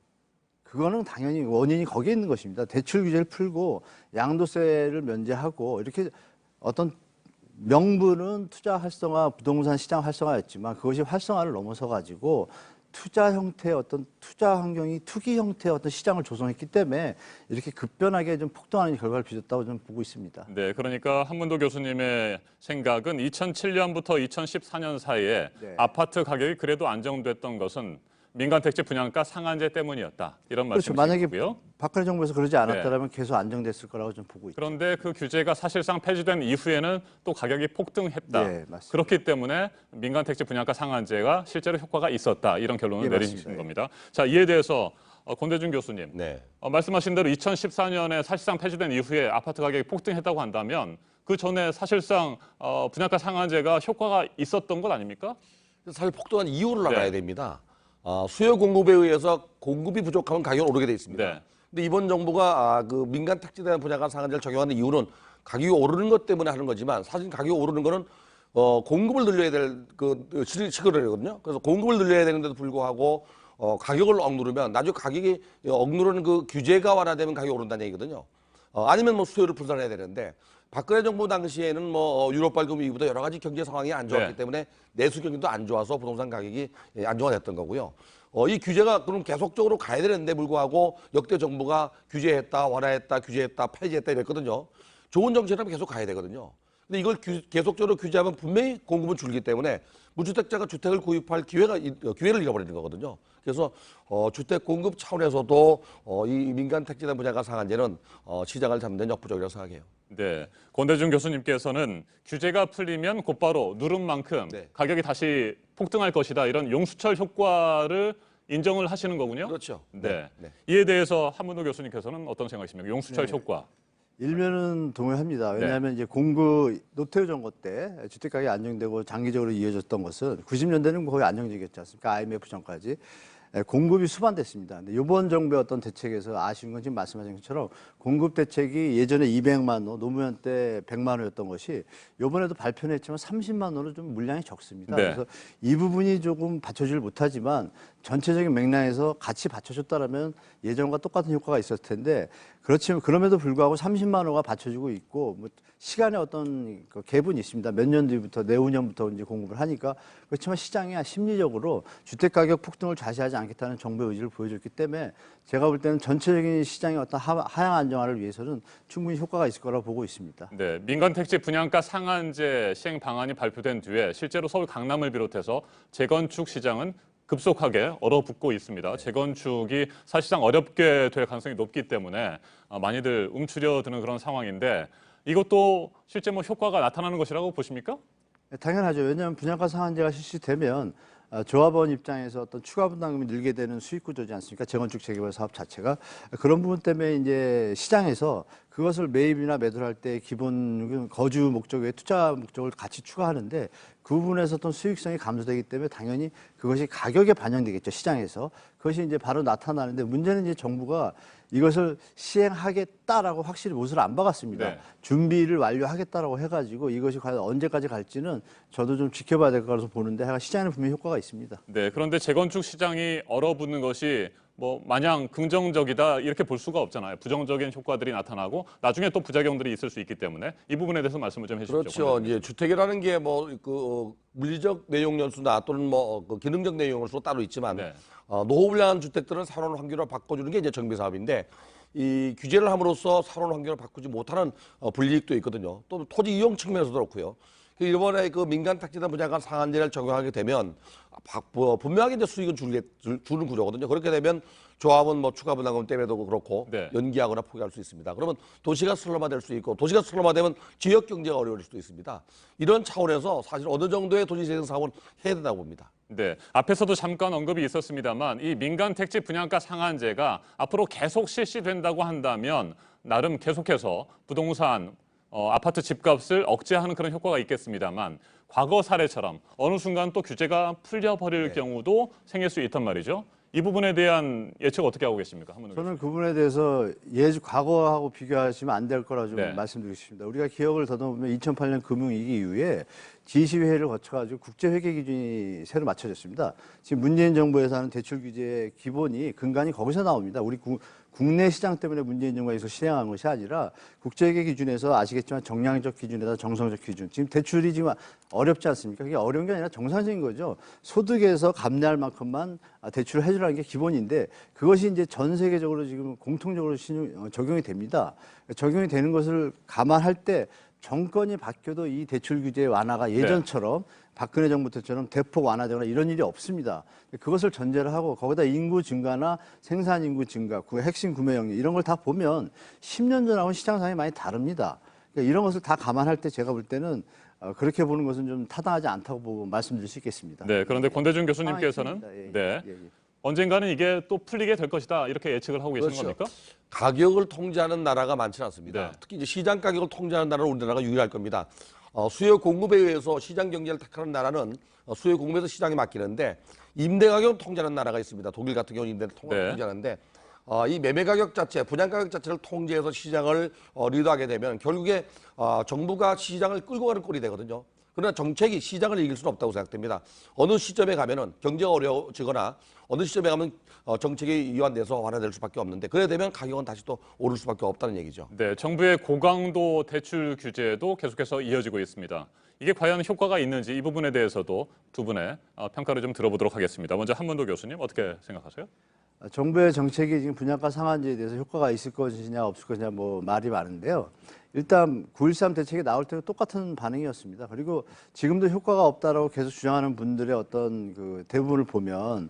그거는 당연히 원인이 거기에 있는 것입니다. 대출 규제를 풀고 양도세를 면제하고 이렇게 어떤 명분은 투자 활성화, 부동산 시장 활성화였지만 그것이 활성화를 넘어서 가지고 투자 형태의 어떤 투자 환경이 투기 형태의 어떤 시장을 조성했기 때문에 이렇게 급변하게 좀 폭등하는 결과를 빚었다고 저는 보고 있습니다. 네, 그러니까 한문도 교수님의 생각은 2007년부터 2014년 사이에 아파트 가격이 그래도 안정됐던 것은 민간 택지 분양가 상한제 때문이었다. 이런 그렇죠. 말씀이시고요. 만약에 박근혜 정부에서 그러지 않았더라면 계속 안정됐을 거라고 좀 보고 있죠. 그런데 그 규제가 사실상 폐지된 이후에는 또 가격이 폭등했다. 네, 맞습니다. 그렇기 때문에 민간 택지 분양가 상한제가 실제로 효과가 있었다. 이런 결론을 내리시는 겁니다. 자, 이에 대해서 권대중 교수님, 말씀하신 대로 2014년에 사실상 폐지된 이후에 아파트 가격이 폭등했다고 한다면 그 전에 사실상 분양가 상한제가 효과가 있었던 것 아닙니까? 사실 폭등한 이유를 알아야 됩니다. 수요 공급에 의해서 공급이 부족하면 가격이 오르게 돼 있습니다. 근데 이번 정부가 그 민간 택지에 대한 분양가 상한제를 적용하는 이유는 가격이 오르는 것 때문에 하는 거지만 사실 가격이 오르는 거는 공급을 늘려야 될 그 시그널이거든요. 그래서 공급을 늘려야 되는데도 불구하고 가격을 억누르면 나중에 가격이 억누르는 그 규제가 완화되면 가격이 오른다는 얘기거든요. 아니면 수요를 분산해야 되는데 박근혜 정부 당시에는 뭐 유럽 발금 이후부터 여러 가지 경제 상황이 안 좋았기 때문에 내수 경기도 안 좋아서 부동산 가격이 안정화됐던 거고요. 이 규제가 그럼 계속적으로 가야 되는데 불구하고 역대 정부가 규제했다, 완화했다, 규제했다, 폐지했다 이랬거든요. 좋은 정책이라면 계속 가야 되거든요. 근데 이걸 계속적으로 규제하면 분명히 공급은 줄기 때문에 무주택자가 주택을 구입할 기회를 잃어버리는 거거든요. 그래서 주택 공급 차원에서도 이 민간 택지단 분양가 상한제는 시장을 잡는 데 역부족이라고 생각해요. 네, 권대중 교수님께서는 규제가 풀리면 곧바로 누른 만큼 가격이 다시 폭등할 것이다 이런 용수철 효과를 인정을 하시는 거군요. 그렇죠. 네. 이에 대해서 한문호 교수님께서는 어떤 생각이십니까? 용수철 효과. 일면은 동의합니다. 왜냐하면 이제 노태우 정부 때 주택 가격이 안정되고 장기적으로 이어졌던 것은 90년대는 거의 안정적이었지 않습니까? IMF 전까지. 공급이 수반됐습니다. 근데 이번 정부의 어떤 대책에서 아쉬운 건 지금 말씀하신 것처럼 공급 대책이 예전에 200만 호, 노무현 때 100만 호였던 것이 이번에도 발표는 했지만 30만 호로 좀 물량이 적습니다. 그래서 이 부분이 조금 받쳐주질 못하지만 전체적인 맥락에서 같이 받쳐줬다라면 예전과 똑같은 효과가 있었을 텐데 그렇지만 그럼에도 불구하고 30만 호가 받쳐주고 있고 뭐 시간의 어떤 그 갭은 있습니다. 몇 년 뒤부터 내후년부터 이제 공급을 하니까 그렇지만 시장이 심리적으로 주택 가격 폭등을 좌시하지 않겠다는 정부의 의지를 보여줬기 때문에 제가 볼 때는 전체적인 시장의 어떤 하향 안정화를 위해서는 충분히 효과가 있을 거라고 보고 있습니다. 네, 민간 택지 분양가 상한제 시행 방안이 발표된 뒤에 실제로 서울 강남을 비롯해서 재건축 시장은 급속하게 얼어붙고 있습니다. 재건축이 사실상 어렵게 될 가능성이 높기 때문에 많이들 움츠려드는 그런 상황인데 이것도 실제 뭐 효과가 나타나는 것이라고 보십니까? 당연하죠. 왜냐하면 분양가 상한제가 실시되면 조합원 입장에서 어떤 추가 분담금이 늘게 되는 수익 구조지 않습니까? 재건축 재개발 사업 자체가 그런 부분 때문에 이제 시장에서 그것을 매입이나 매도를 할 때 기본 거주 목적 외에 투자 목적을 같이 추가하는데 그 부분에서 어떤 수익성이 감소되기 때문에 당연히 그것이 가격에 반영되겠죠, 시장에서. 그것이 이제 바로 나타나는데 문제는 이제 정부가 이것을 시행하겠다라고 확실히 못을 안 박았습니다. 준비를 완료하겠다라고 해가지고 이것이 과연 언제까지 갈지는 저도 좀 지켜봐야 될 거라서 보는데 시장에는 분명히 효과가 있습니다. 네, 그런데 재건축 시장이 얼어붙는 것이 뭐 마냥 긍정적이다 이렇게 볼 수가 없잖아요. 부정적인 효과들이 나타나고 나중에 또 부작용들이 있을 수 있기 때문에 이 부분에 대해서 말씀을 좀 해주십시오. 그렇죠. 이제 주택이라는 게 뭐 그 물리적 내용 연수나 또는 뭐 그 기능적 내용 연수로 따로 있지만 노후불량한 주택들은 살원 환경을 바꿔주는 게 이제 정비 사업인데 이 규제를 함으로써 살원 환경을 바꾸지 못하는 불이익도 있거든요. 또 토지 이용 측면에서도 그렇고요. 이번에 그 민간 택지단 분양가 상한제를 적용하게 되면 분명하게 이제 수익은 주는 구조거든요. 그렇게 되면 조합은 뭐 추가 분담금 때문에도 그렇고 연기하거나 포기할 수 있습니다. 그러면 도시가 슬럼화될 수 있고 도시가 슬럼화되면 지역 경제가 어려울 수도 있습니다. 이런 차원에서 사실 어느 정도의 도시재생 사업은 해야 된다고 봅니다. 네, 앞에서도 잠깐 언급이 있었습니다만 이 민간 택지 분양가 상한제가 앞으로 계속 실시된다고 한다면 나름 계속해서 부동산 아파트 집값을 억제하는 그런 효과가 있겠습니다만 과거 사례처럼 어느 순간 또 규제가 풀려버릴 경우도 생길 수 있단 말이죠. 이 부분에 대한 예측 어떻게 하고 계십니까? 저는 그 부분에 대해서 과거하고 비교하시면 안 될 거라 좀 말씀드리고 싶습니다. 우리가 기억을 더듬으면 2008년 금융위기 이후에 지시회의를 거쳐가지고 국제회계 기준이 새로 맞춰졌습니다. 지금 문재인 정부에서 하는 대출 규제의 기본이 근간이 거기서 나옵니다. 우리 국내 시장 때문에 문재인 정부에서 실행한 것이 아니라 국제회계 기준에서 아시겠지만 정량적 기준에다 정성적 기준. 지금 대출이 지금 어렵지 않습니까? 그게 어려운 게 아니라 정상적인 거죠. 소득에서 감내할 만큼만 대출을 해주라는 게 기본인데 그것이 이제 전 세계적으로 지금 공통적으로 적용이 됩니다. 적용이 되는 것을 감안할 때 정권이 바뀌어도 이 대출 규제 완화가 예전처럼 박근혜 정부 때처럼 대폭 완화되거나 이런 일이 없습니다. 그것을 전제를 하고 거기다 인구 증가나 생산 인구 증가, 핵심 구매 역량 이런 걸 다 보면 10년 전하고는 시장 상황이 많이 다릅니다. 그러니까 이런 것을 다 감안할 때 제가 볼 때는 그렇게 보는 것은 좀 타당하지 않다고 보고 말씀드릴 수 있겠습니다. 네, 그런데 권대중 교수님께서는 언젠가는 이게 또 풀리게 될 것이다 이렇게 예측을 하고 계시는 겁니까? 가격을 통제하는 나라가 많지는 않습니다. 특히 이제 시장 가격을 통제하는 나라는 우리나라가 유일할 겁니다. 수요 공급에 의해서 시장 경제를 택하는 나라는 수요 공급에서 시장에 맡기는데 임대 가격을 통제하는 나라가 있습니다. 독일 같은 경우는 임대를 통제하는데 이 매매 가격 자체, 분양 가격 자체를 통제해서 시장을 리드하게 되면 결국에 정부가 시장을 끌고 가는 꼴이 되거든요. 그러나 정책이 시장을 이길 수는 없다고 생각됩니다. 어느 시점에 가면은 경제가 어려워지거나 어느 시점에 가면 정책이 이완돼서 완화될 수밖에 없는데 그래 되면 가격은 다시 또 오를 수밖에 없다는 얘기죠. 네, 정부의 고강도 대출 규제도 계속해서 이어지고 있습니다. 이게 과연 효과가 있는지 이 부분에 대해서도 두 분의 평가를 좀 들어보도록 하겠습니다. 먼저 한문도 교수님 어떻게 생각하세요? 정부의 정책이 지금 분양가 상한제에 대해서 효과가 있을 것이냐 없을 것이냐 뭐 말이 많은데요. 일단 9.13 대책이 나올 때도 똑같은 반응이었습니다. 그리고 지금도 효과가 없다라고 계속 주장하는 분들의 어떤 그 대부분을 보면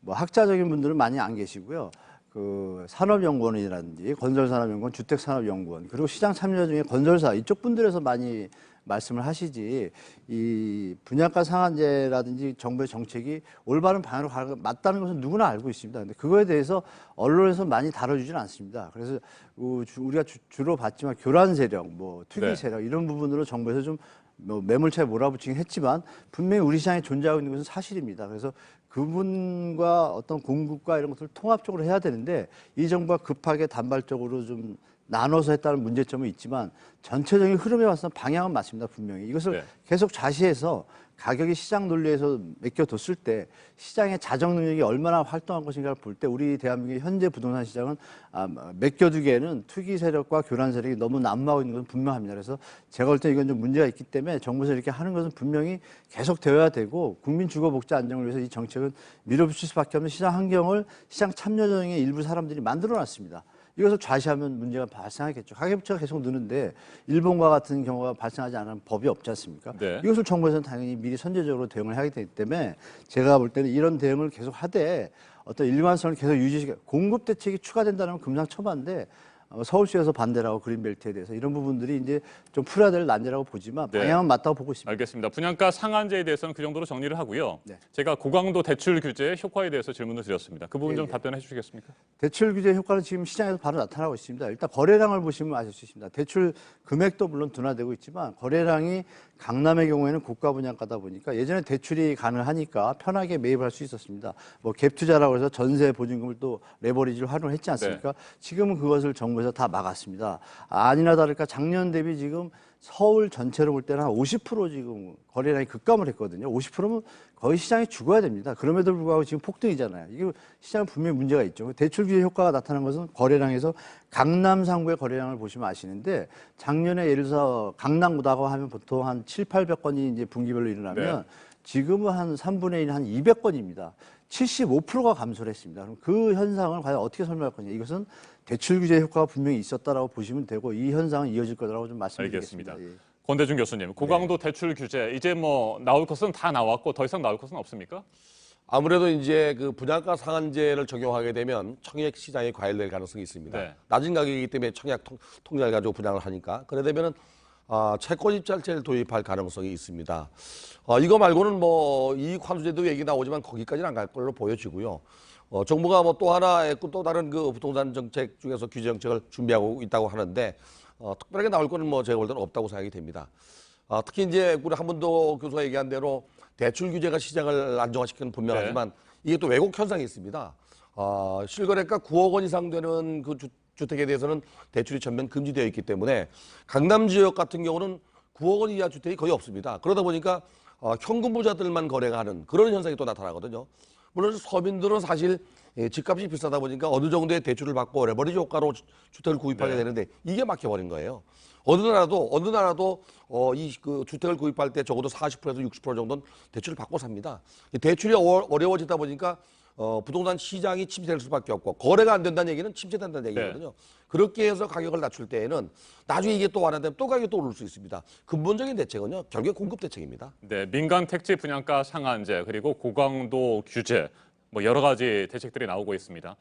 뭐 학자적인 분들은 많이 안 계시고요. 그 산업연구원이라든지 건설산업연구원, 주택산업연구원 그리고 시장 참여 중에 건설사 이쪽 분들에서 많이 말씀을 하시지 이 분양가 상한제라든지 정부의 정책이 올바른 방향으로 맞다는 것은 누구나 알고 있습니다. 근데 그거에 대해서 언론에서 많이 다뤄주지는 않습니다. 그래서 우리가 주로 봤지만 교란 세력, 뭐 투기 세력 이런 부분으로 정부에서 좀 뭐 매물차에 몰아붙이긴 했지만 분명히 우리 시장에 존재하고 있는 것은 사실입니다. 그래서 그분과 어떤 공급과 이런 것들을 통합적으로 해야 되는데 이 정부가 급하게 단발적으로 좀 나눠서 했다는 문제점은 있지만 전체적인 흐름에 와서 방향은 맞습니다. 분명히 이것을 계속 좌시해서 가격이 시장 논리에서 맡겨뒀을 때 시장의 자정 능력이 얼마나 활동한 것인가를 볼 때 우리 대한민국의 현재 부동산 시장은 맡겨두기에는 투기 세력과 교란 세력이 너무 난무하고 있는 것은 분명합니다. 그래서 제가 볼 때 이건 좀 문제가 있기 때문에 정부에서 이렇게 하는 것은 분명히 계속 되어야 되고 국민 주거 복지 안정을 위해서 이 정책은 밀어붙일 수밖에 없는 시장 환경을 시장 참여정의 일부 사람들이 만들어놨습니다. 이것을 좌시하면 문제가 발생하겠죠. 가계부채가 계속 느는데 일본과 같은 경우가 발생하지 않은 법이 없지 않습니까? 이것을 정부에서는 당연히 미리 선제적으로 대응을 하게 되기 때문에 제가 볼 때는 이런 대응을 계속 하되 어떤 일관성을 계속 유지시켜 공급 대책이 추가된다는 건 금상첨화인데 서울시에서 반대를 하고 그린벨트에 대해서 이런 부분들이 이제 좀 풀어야 될 난제라고 보지만 방향은 맞다고 보고 있습니다. 알겠습니다. 분양가 상한제에 대해서는 그 정도로 정리를 하고요. 제가 고강도 대출 규제의 효과에 대해서 질문을 드렸습니다. 그 부분 좀 답변해 주시겠습니까? 대출 규제 효과는 지금 시장에서 바로 나타나고 있습니다. 일단 거래량을 보시면 아실 수 있습니다. 대출 금액도 물론 둔화되고 있지만 거래량이 강남의 경우에는 고가 분양가다 보니까 예전에 대출이 가능하니까 편하게 매입할 수 있었습니다. 뭐 갭 투자라고 해서 전세 보증금을 또 레버리지를 활용했지 않습니까? 지금은 그것을 정부에서 다 막았습니다. 아니나 다를까 작년 대비 지금 서울 전체로 볼 때는 한 50% 지금 거래량이 급감을 했거든요. 50%면 거의 시장이 죽어야 됩니다. 그럼에도 불구하고 지금 폭등이잖아요. 이게 시장은 분명히 문제가 있죠. 대출 규제 효과가 나타난 것은 거래량에서 강남 상구의 거래량을 보시면 아시는데 작년에 예를 들어서 강남구다고 하면 보통 한 700~800건이 이제 분기별로 일어나면 지금은 한 3분의 1, 한 200건입니다. 75%가 감소를 했습니다. 그럼 그 현상을 과연 어떻게 설명할 거냐. 이것은 대출 규제 효과가 분명히 있었다라고 보시면 되고 이 현상은 이어질 거라고 좀 말씀드리겠습니다. 알겠습니다. 권대중 교수님, 고강도 대출 규제 이제 뭐 나올 것은 다 나왔고 더 이상 나올 것은 없습니까? 아무래도 이제 그 분양가 상한제를 적용하게 되면 청약 시장이 과열될 가능성이 있습니다. 낮은 가격이기 때문에 청약 통장을 가지고 분양을 하니까 그래 되면은 채권 입찰제를 도입할 가능성이 있습니다. 이거 말고는 뭐 이익 환수제도 얘기 나오지만 거기까지는 안 갈 걸로 보여지고요. 정부가 뭐 또 하나의 또 다른 그 부동산 정책 중에서 규제 정책을 준비하고 있다고 하는데 특별하게 나올 거는 뭐 제가 볼 때는 없다고 생각이 됩니다. 특히 이제 우리 한문도 교수가 얘기한 대로 대출 규제가 시장을 안정화시키는 분명하지만 이게 또 왜곡 현상이 있습니다. 실거래가 9억 원 이상 되는 그 주택에 대해서는 대출이 전면 금지되어 있기 때문에 강남 지역 같은 경우는 9억 원 이하 주택이 거의 없습니다. 그러다 보니까 현금 부자들만 거래가 하는 그런 현상이 또 나타나거든요. 물론 서민들은 사실 집값이 비싸다 보니까 어느 정도의 대출을 받고 레버리지 효과로 주택을 구입하게 되는데 이게 막혀버린 거예요. 어느 나라도 이 그 주택을 구입할 때 적어도 40%에서 60% 정도는 대출을 받고 삽니다. 대출이 어려워지다 보니까 부동산 시장이 침체될 수밖에 없고 거래가 안 된다는 얘기는 침체된다는 얘기거든요. 그렇게 해서 가격을 낮출 때에는 나중에 이게 또 완화되면 또 가격이 또 오를 수 있습니다. 근본적인 대책은요. 결국에 공급 대책입니다. 네, 민간 택지 분양가 상한제 그리고 고강도 규제 뭐 여러 가지 대책들이 나오고 있습니다.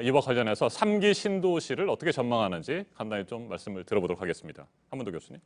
이와 관련해서 3기 신도시를 어떻게 전망하는지 간단히 좀 말씀을 들어보도록 하겠습니다. 한문도 교수님.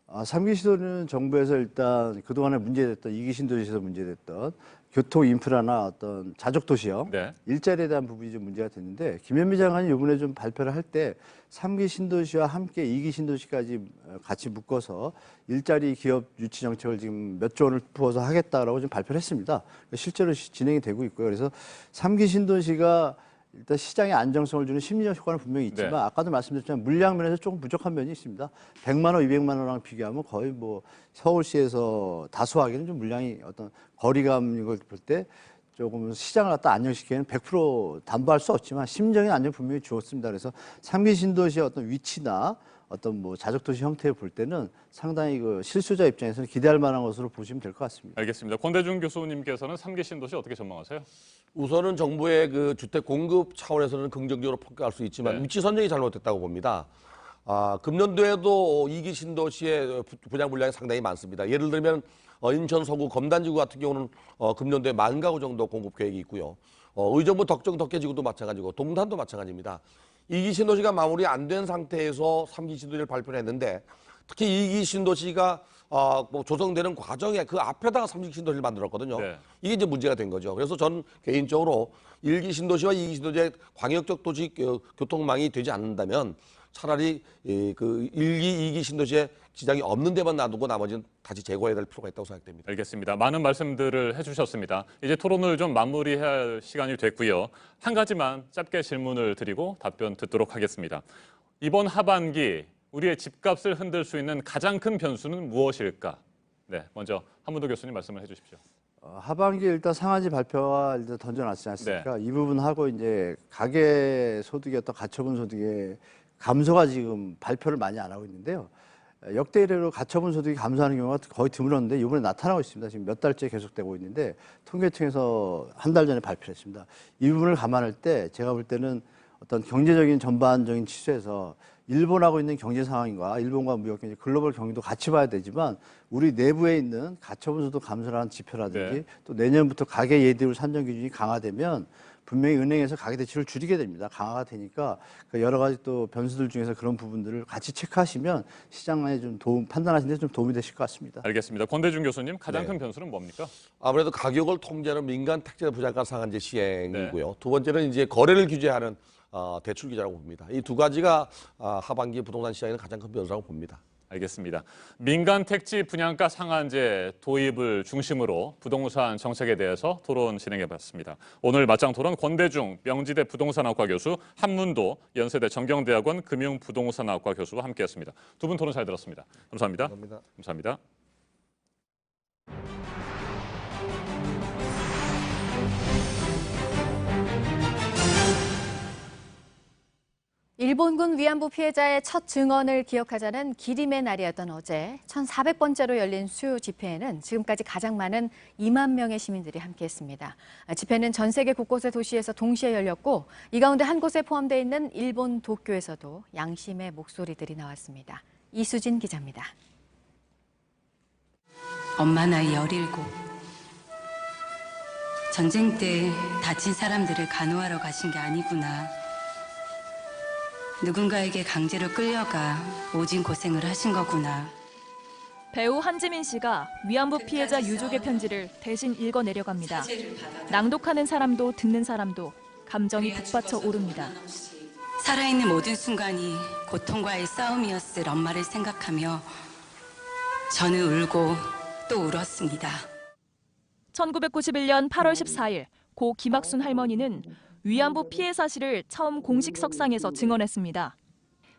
3기 시도는 정부에서 일단 그동안에 문제됐던 2기 신도시에서 문제됐던 교통 인프라나 어떤 자족 도시형 일자리에 대한 부분이 좀 문제가 됐는데 김현미 장관이 이번에 좀 발표를 할 때 3기 신도시와 함께 2기 신도시까지 같이 묶어서 일자리 기업 유치 정책을 지금 몇 조 원을 부어서 하겠다라고 좀 발표를 했습니다. 실제로 진행이 되고 있고요. 그래서 3기 신도시가 일단 시장의 안정성을 주는 심리적 효과는 분명히 있지만 네. 아까도 말씀드렸지만 물량 면에서 조금 부족한 면이 있습니다. 100만 원, 200만 원랑 비교하면 거의 뭐 서울시에서 다수하기는 좀 물량이 어떤 거리감 이걸 볼 때 조금 시장을 갖다 안정시키기에는 100% 담보할 수 없지만 심리적인 안정 분명히 주었습니다. 그래서 3기 신도시의 어떤 위치나 어떤 뭐 자족도시 형태를 볼 때는 상당히 그 실수자 입장에서는 기대할 만한 것으로 보시면 될 것 같습니다. 알겠습니다. 권대중 교수님께서는 3기 신도시 어떻게 전망하세요? 우선은 정부의 그 주택 공급 차원에서는 긍정적으로 평가할 수 있지만 네. 위치 선정이 잘못됐다고 봅니다. 금년도에도 2기 신도시의 분양 물량이 상당히 많습니다. 예를 들면 인천 서구 검단지구 같은 경우는 금년도에 10,000가구 정도 공급 계획이 있고요. 의정부 덕정 덕계지구도 마찬가지고 동탄도 마찬가지입니다. 2기 신도시가 마무리 안 된 상태에서 3기 신도시를 발표를 했는데 특히 2기 신도시가 뭐 조성되는 과정에 그 앞에다가 3기 신도시를 만들었거든요. 네. 이게 이제 문제가 된 거죠. 그래서 전 개인적으로 1기 신도시와 2기 신도시의 광역적 도시 교통망이 되지 않는다면 차라리 그 1기, 2기 신도시에 지장이 없는 데만 놔두고 나머지는 다시 제거해야 될 필요가 있다고 생각됩니다. 알겠습니다. 많은 말씀들을 해주셨습니다. 이제 토론을 좀 마무리할 시간이 됐고요. 한 가지만 짧게 질문을 드리고 답변 듣도록 하겠습니다. 이번 하반기 우리의 집값을 흔들 수 있는 가장 큰 변수는 무엇일까? 네, 먼저 한문도 교수님 말씀을 해주십시오. 하반기 일단 상한제 발표가 일단 던져놨지 않습니까? 이 부분하고 이제 가계 소득이 어떤 가처분 소득의 감소가 지금 발표를 많이 안 하고 있는데요. 역대 이래로 가처분 소득이 감소하는 경우가 거의 드물었는데 이번에 나타나고 있습니다. 지금 몇 달째 계속되고 있는데 통계청에서 한 달 전에 발표했습니다. 이 부분을 감안할 때 제가 볼 때는 어떤 경제적인 전반적인 치수에서 일본하고 있는 경제 상황과 일본과 무역 경제, 글로벌 경기도 같이 봐야 되지만 우리 내부에 있는 가처분 소득 감소라는 지표라든지 또 내년부터 가계 예대율 산정 기준이 강화되면 분명히 은행에서 가계 대출을 줄이게 됩니다. 강화가 되니까 여러 가지 또 변수들 중에서 그런 부분들을 같이 체크하시면 시장에 좀 판단하시는 데 좀 도움이 되실 것 같습니다. 알겠습니다. 권대중 교수님, 가장 큰 변수는 뭡니까? 아무래도 가격을 통제하는 민간 택지 부장가 상한제 시행이고요. 두 번째는 이제 거래를 규제하는 대출 규제라고 봅니다. 이 두 가지가 하반기 부동산 시장에는 가장 큰 변수라고 봅니다. 알겠습니다. 민간 택지 분양가 상한제 도입을 중심으로 부동산 정책에 대해서 토론 진행해봤습니다. 오늘 맞짱 토론 권대중 명지대 부동산학과 교수, 한문도 연세대 정경대학원 금융부동산학과 교수와 함께했습니다. 두 분 토론 잘 들었습니다. 감사합니다. 감사합니다. 일본군 위안부 피해자의 첫 증언을 기억하자는 기림의 날이었던 어제 1,400번째로 열린 수요 집회에는 지금까지 가장 많은 2만 명의 시민들이 함께했습니다. 집회는 전 세계 곳곳의 도시에서 동시에 열렸고 이 가운데 한 곳에 포함되어 있는 일본 도쿄에서도 양심의 목소리들이 나왔습니다. 이수진 기자입니다. 엄마 나이 17. 전쟁 때 다친 사람들을 간호하러 가신 게 아니구나. 누군가에게 강제로 끌려가 오진 고생을 하신 거구나. 배우 한지민 씨가 위안부 피해자 유족의 편지를 대신 읽어내려갑니다. 낭독하는 사람도 듣는 사람도 감정이 북받쳐 오릅니다. 살아있는 모든 순간이 고통과의 싸움이었을 엄마를 생각하며 저는 울고 또 울었습니다. 1991년 8월 14일 고 김학순 할머니는 위안부 피해 사실을 처음 공식 석상에서 증언했습니다.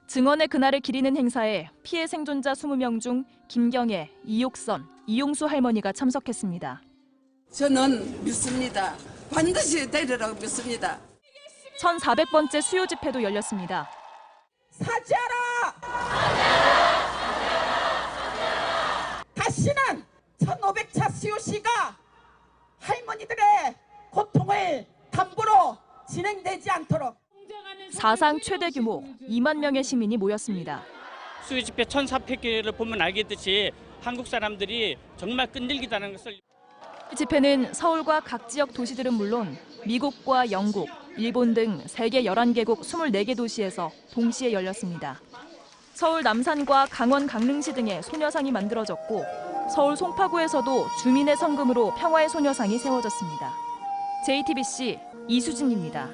증언의 그날을 기리는 행사에 피해 생존자 20명 중 김경애, 이옥선, 이용수 할머니가 참석했습니다. 저는 믿습니다. 반드시 되리라고 믿습니다. 1,400번째 수요 집회도 열렸습니다. 사죄하라! 다시는 1,500차 수요시가 할머니들의 고통을 담보로 진행되지 않도록 사상 최대 규모 2만 명의 시민이 모였습니다. 수요 집회 1,400개를 보면 알겠듯이 한국 사람들이 정말 끈질기다는 것을. 집회는 서울과 각 지역 도시들은 물론 미국과 영국, 일본 등 세계 11개국 24개 도시에서 동시에 열렸습니다. 서울 남산과 강원 강릉시 등에 소녀상이 만들어졌고 서울 송파구에서도 주민의 성금으로 평화의 소녀상이 세워졌습니다. JTBC 이수진입니다.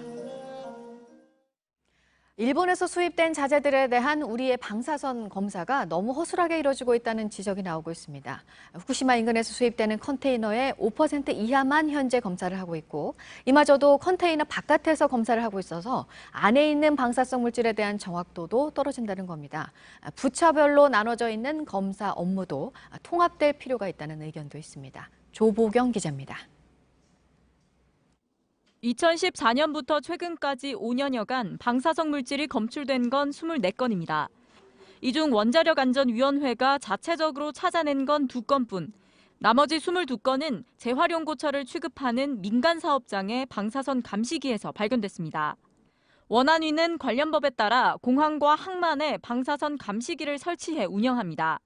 일본에서 수입된 자재들에 대한 우리의 방사선 검사가 너무 허술하게 이뤄지고 있다는 지적이 나오고 있습니다. 후쿠시마 인근에서 수입되는 컨테이너의 5% 이하만 현재 검사를 하고 있고, 이마저도 컨테이너 바깥에서 검사를 하고 있어서 안에 있는 방사성 물질에 대한 정확도도 떨어진다는 겁니다. 부처별로 나눠져 있는 검사 업무도 통합될 필요가 있다는 의견도 있습니다. 조보경 기자입니다. 2014년부터 최근까지 5년여간 방사성 물질이 검출된 건 24건입니다. 이 중 원자력안전위원회가 자체적으로 찾아낸 건 2건뿐, 나머지 22건은 재활용고철을 취급하는 민간 사업장의 방사선 감시기에서 발견됐습니다. 원안위는 관련 법에 따라 공항과 항만에 방사선 감시기를 설치해 운영합니다.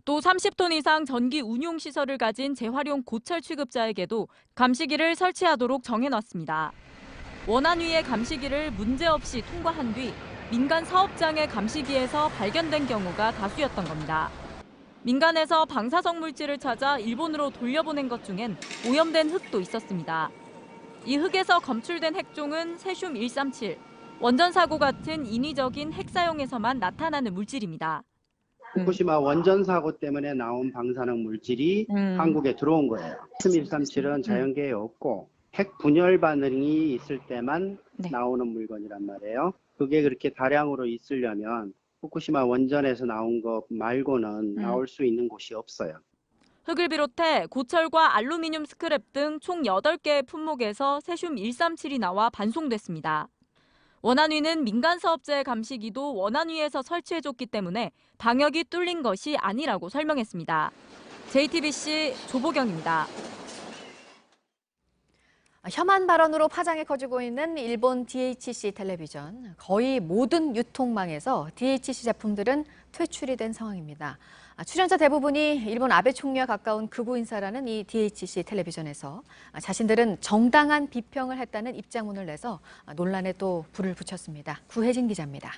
또 30톤 이상 전기 운용 시설을 가진 재활용 고철 취급자에게도 감시기를 설치하도록 정해놨습니다. 원안위의 감시기를 문제없이 통과한 뒤 민간 사업장의 감시기에서 발견된 경우가 다수였던 겁니다. 민간에서 방사성 물질을 찾아 일본으로 돌려보낸 것 중엔 오염된 흙도 있었습니다. 이 흙에서 검출된 핵종은 세슘 137, 원전 사고 같은 인위적인 핵 사용에서만 나타나는 물질입니다. 후쿠시마 원전 사고 때문에 나온 방사능 물질이 한국에 들어온 거예요. 세슘 137은 자연계에 없고 핵 분열 반응이 있을 때만 나오는 물건이란 말이에요. 그게 그렇게 다량으로 있으려면 후쿠시마 원전에서 나온 것 말고는 나올 수 있는 곳이 없어요. 흙을 비롯해 고철과 알루미늄 스크랩 등 총 8개의 품목에서 세슘 137이 나와 반송됐습니다. 원안위는 민간 사업자의 감시기도 원안위에서 설치해줬기 때문에 방역이 뚫린 것이 아니라고 설명했습니다. JTBC 조보경입니다. 혐한 발언으로 파장이 커지고 있는 일본 DHC 텔레비전. 거의 모든 유통망에서 DHC 제품들은 퇴출이 된 상황입니다. 출연자 대부분이 일본 아베 총리와 가까운 극우 인사라는 이 DHC 텔레비전에서 자신들은 정당한 비평을 했다는 입장문을 내서 논란에 또 불을 붙였습니다. 구혜진 기자입니다.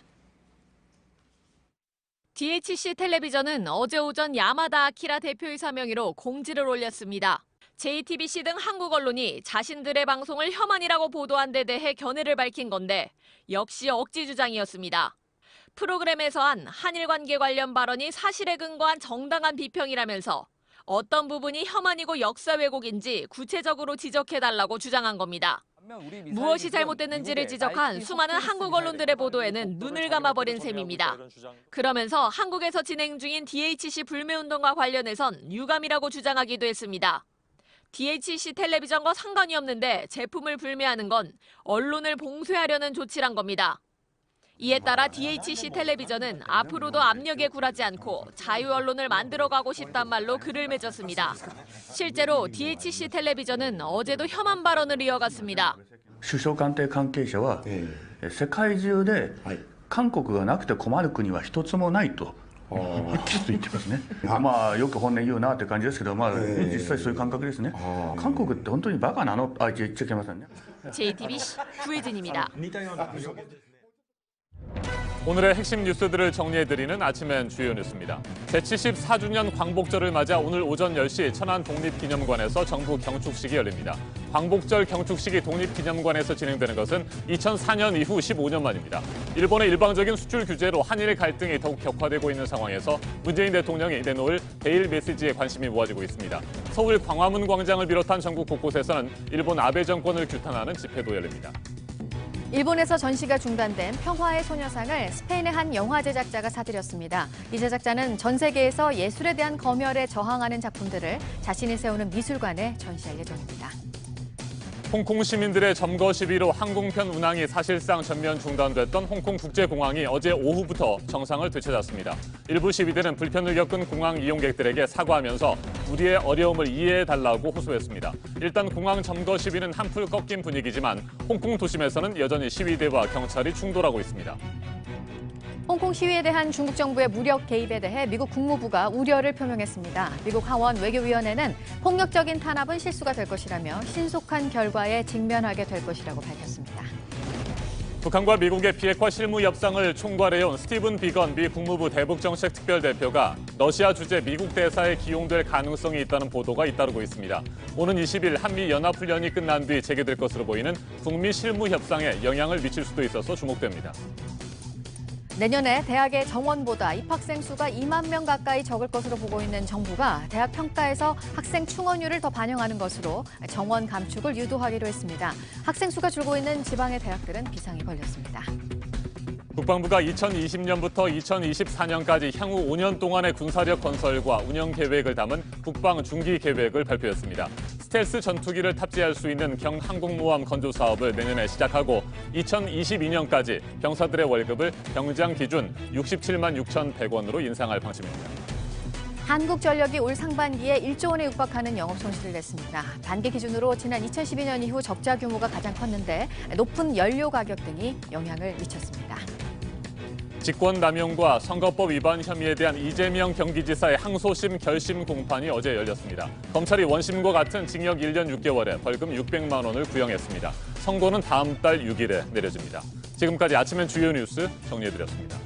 DHC 텔레비전은 어제 오전 야마다 아키라 대표이사 명의로 공지를 올렸습니다. JTBC 등 한국 언론이 자신들의 방송을 혐한이라고 보도한 데 대해 견해를 밝힌 건데 역시 억지 주장이었습니다. 프로그램에서 한 한일 관계 관련 발언이 사실에 근거한 정당한 비평이라면서 어떤 부분이 혐한이고 역사 왜곡인지 구체적으로 지적해달라고 주장한 겁니다. 무엇이 잘못됐는지를 지적한 수많은 한국 언론들의 보도에는 눈을 감아버린 셈입니다. 그러면서 한국에서 진행 중인 DHC 불매운동과 관련해선 유감이라고 주장하기도 했습니다. DHC 텔레비전과 상관이 없는데 제품을 불매하는 건 언론을 봉쇄하려는 조치란 겁니다. 이에 따라 DHC 텔레비전은 앞으로도 압력에 굴하지 않고 자유 언론을 만들어가고 싶단 말로 글을 맺었습니다. 실제로 DHC 텔레비전은 어제도 혐한 발언을 이어갔습니다. 首相官邸関係者は、世界中で韓国がなくて困る国は一つもないと。はっきりと言ってますね。まあよく本音言うなって感じですけど、まあ実際そういう感覚ですね。韓国って本当にバカなの？あ、言っちゃいけませんね。JTBC 구혜진입니다. 오늘의 핵심 뉴스들을 정리해드리는 아침엔 주요 뉴스입니다. 제74주년 광복절을 맞아 오늘 오전 10시 천안 독립기념관에서 정부 경축식이 열립니다. 광복절 경축식이 독립기념관에서 진행되는 것은 2004년 이후 15년 만입니다. 일본의 일방적인 수출 규제로 한일 갈등이 더욱 격화되고 있는 상황에서 문재인 대통령이 내놓을 베일 메시지에 관심이 모아지고 있습니다. 서울 광화문 광장을 비롯한 전국 곳곳에서는 일본 아베 정권을 규탄하는 집회도 열립니다. 일본에서 전시가 중단된 평화의 소녀상을 스페인의 한 영화 제작자가 사들였습니다. 이 제작자는 전 세계에서 예술에 대한 검열에 저항하는 작품들을 자신이 세우는 미술관에 전시할 예정입니다. 홍콩 시민들의 점거 시위로 항공편 운항이 사실상 전면 중단됐던 홍콩 국제공항이 어제 오후부터 정상을 되찾았습니다. 일부 시위대는 불편을 겪은 공항 이용객들에게 사과하면서 우리의 어려움을 이해해달라고 호소했습니다. 일단 공항 점거 시위는 한풀 꺾인 분위기지만 홍콩 도심에서는 여전히 시위대와 경찰이 충돌하고 있습니다. 홍콩 시위에 대한 중국 정부의 무력 개입에 대해 미국 국무부가 우려를 표명했습니다. 미국 하원 외교위원회는 폭력적인 탄압은 실수가 될 것이라며 신속한 결과에 직면하게 될 것이라고 밝혔습니다. 북한과 미국의 비핵화 실무 협상을 총괄해온 스티븐 비건 미 국무부 대북정책 특별대표가 러시아 주재 미국 대사에 기용될 가능성이 있다는 보도가 잇따르고 있습니다. 오는 20일 한미 연합훈련이 끝난 뒤 재개될 것으로 보이는 북미 실무 협상에 영향을 미칠 수도 있어서 주목됩니다. 내년에 대학의 정원보다 입학생 수가 2만 명 가까이 적을 것으로 보고 있는 정부가 대학 평가에서 학생 충원율을 더 반영하는 것으로 정원 감축을 유도하기로 했습니다. 학생 수가 줄고 있는 지방의 대학들은 비상이 걸렸습니다. 국방부가 2020년부터 2024년까지 향후 5년 동안의 군사력 건설과 운영 계획을 담은 국방 중기 계획을 발표했습니다. 스텔스 전투기를 탑재할 수 있는 경항공모함 건조 사업을 내년에 시작하고 2022년까지 병사들의 월급을 병장 기준 67만 6,100원으로 인상할 방침입니다. 한국전력이 올 상반기에 1조 원에 육박하는 영업 손실을 냈습니다. 반기 기준으로 지난 2012년 이후 적자 규모가 가장 컸는데 높은 연료 가격 등이 영향을 미쳤습니다. 직권남용과 선거법 위반 혐의에 대한 이재명 경기지사의 항소심 결심 공판이 어제 열렸습니다. 검찰이 원심과 같은 징역 1년 6개월에 벌금 600만 원을 구형했습니다. 선고는 다음 달 6일에 내려집니다. 지금까지 아침엔 주요 뉴스 정리해드렸습니다.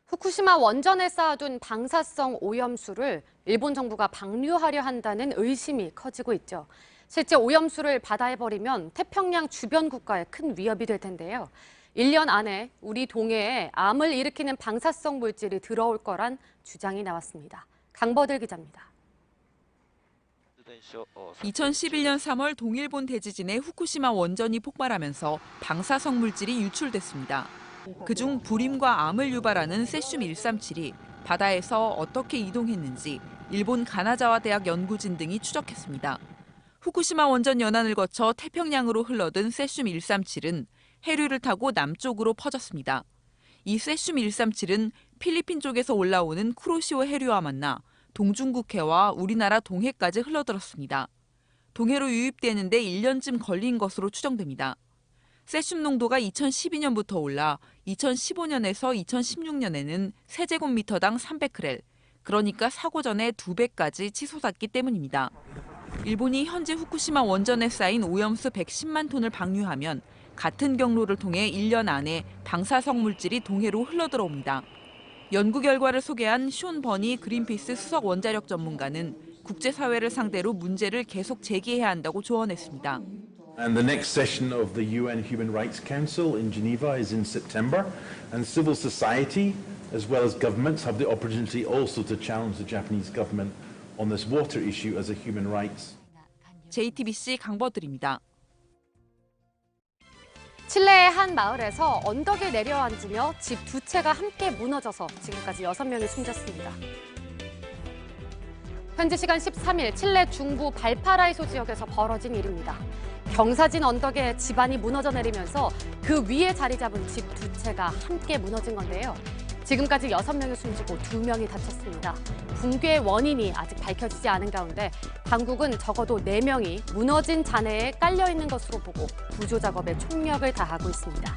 후쿠시마 원전에 쌓아둔 방사성 오염수를 일본 정부가 방류하려 한다는 의심이 커지고 있죠. 실제 오염수를 바다에 버리면 태평양 주변 국가에 큰 위협이 될 텐데요. 1년 안에 우리 동해에 암을 일으키는 방사성 물질이 들어올 거란 주장이 나왔습니다. 강버들 기자입니다. 2011년 3월 동일본 대지진에 후쿠시마 원전이 폭발하면서 방사성 물질이 유출됐습니다. 그중 불임과 암을 유발하는 세슘 137이 바다에서 어떻게 이동했는지 일본 가나자와 대학 연구진 등이 추적했습니다. 후쿠시마 원전 연안을 거쳐 태평양으로 흘러든 세슘 137은 해류를 타고 남쪽으로 퍼졌습니다. 이 세슘 137은 필리핀 쪽에서 올라오는 쿠로시오 해류와 만나 동중국해와 우리나라 동해까지 흘러들었습니다. 동해로 유입되는데 1년쯤 걸린 것으로 추정됩니다. 세슘 농도가 2012년부터 올라 2015년에서 2016년에는 세제곱미터당 300크렐, 그러니까 사고 전에 2배까지 치솟았기 때문입니다. 일본이 현재 후쿠시마 원전에 쌓인 오염수 110만 톤을 방류하면 같은 경로를 통해 1년 안에 방사성 물질이 동해로 흘러들어옵니다. 연구 결과를 소개한 숀 버니 그린피스 수석 원자력 전문가는 국제사회를 상대로 문제를 계속 제기해야 한다고 조언했습니다. And the next session of the UN Human Rights Council in Geneva is in September, and civil society, as well as governments, have the opportunity also to challenge the Japanese government on this water issue as a human rights. JTBC 강버들입니다. 칠레의 한 마을에서 언덕에 내려앉으며 집 2채가 함께 무너져서 지금까지 6명이 숨졌습니다. 현지 시간 13일 칠레 중부 발파라이소 지역에서 벌어진 일입니다. 경사진 언덕에 집안이 무너져 내리면서 그 위에 자리 잡은 집 2채가 함께 무너진 건데요. 지금까지 6명이 숨지고 2명이 다쳤습니다. 붕괴의 원인이 아직 밝혀지지 않은 가운데 당국은 적어도 4명이 무너진 잔해에 깔려 있는 것으로 보고 구조 작업에 총력을 다하고 있습니다.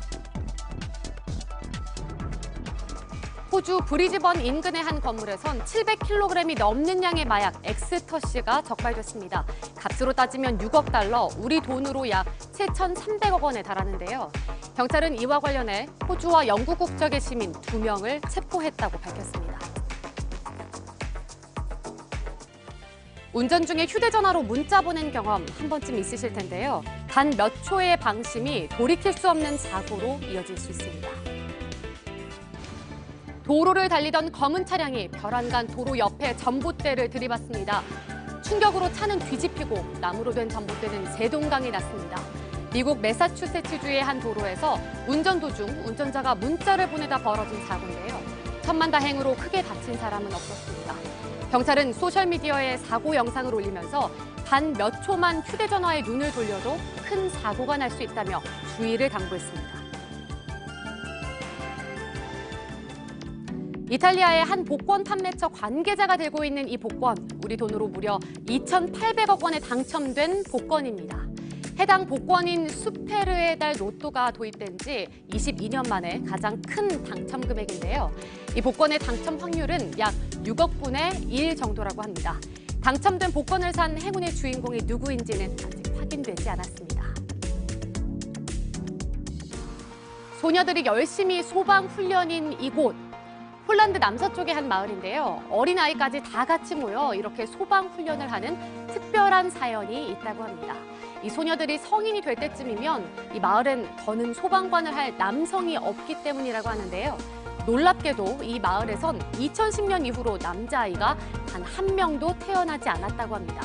호주 브리즈번 인근의 한 건물에선 700kg이 넘는 양의 마약 엑스터시가 적발됐습니다. 값으로 따지면 6억 달러, 우리 돈으로 약 7,300억 원에 달하는데요. 경찰은 이와 관련해 호주와 영국 국적의 시민 2명을 체포했다고 밝혔습니다. 운전 중에 휴대전화로 문자 보낸 경험 한 번쯤 있으실 텐데요. 단 몇 초의 방심이 돌이킬 수 없는 사고로 이어질 수 있습니다. 도로를 달리던 검은 차량이 벼랑간 도로 옆에 전봇대를 들이받습니다. 충격으로 차는 뒤집히고 나무로 된 전봇대는 세동강이 났습니다. 미국 매사추세츠주의 한 도로에서 운전 도중 운전자가 문자를 보내다 벌어진 사고인데요. 천만다행으로 크게 다친 사람은 없었습니다. 경찰은 소셜미디어에 사고 영상을 올리면서 단 몇 초만 휴대전화에 눈을 돌려도 큰 사고가 날 수 있다며 주의를 당부했습니다. 이탈리아의 한 복권 판매처 관계자가 들고 있는 이 복권, 우리 돈으로 무려 2,800억 원에 당첨된 복권입니다. 해당 복권인 수페르의 달 로또가 도입된 지 22년 만에 가장 큰 당첨 금액인데요. 이 복권의 당첨 확률은 약 6억 분의 1 정도라고 합니다. 당첨된 복권을 산 행운의 주인공이 누구인지는 아직 확인되지 않았습니다. 소녀들이 열심히 소방 훈련인 이곳. 폴란드 남서쪽의 한 마을인데요. 어린아이까지 다 같이 모여 이렇게 소방 훈련을 하는 특별한 사연이 있다고 합니다. 이 소녀들이 성인이 될 때쯤이면 이 마을엔 더는 소방관을 할 남성이 없기 때문이라고 하는데요. 놀랍게도 이 마을에선 2010년 이후로 남자아이가 단 한 명도 태어나지 않았다고 합니다.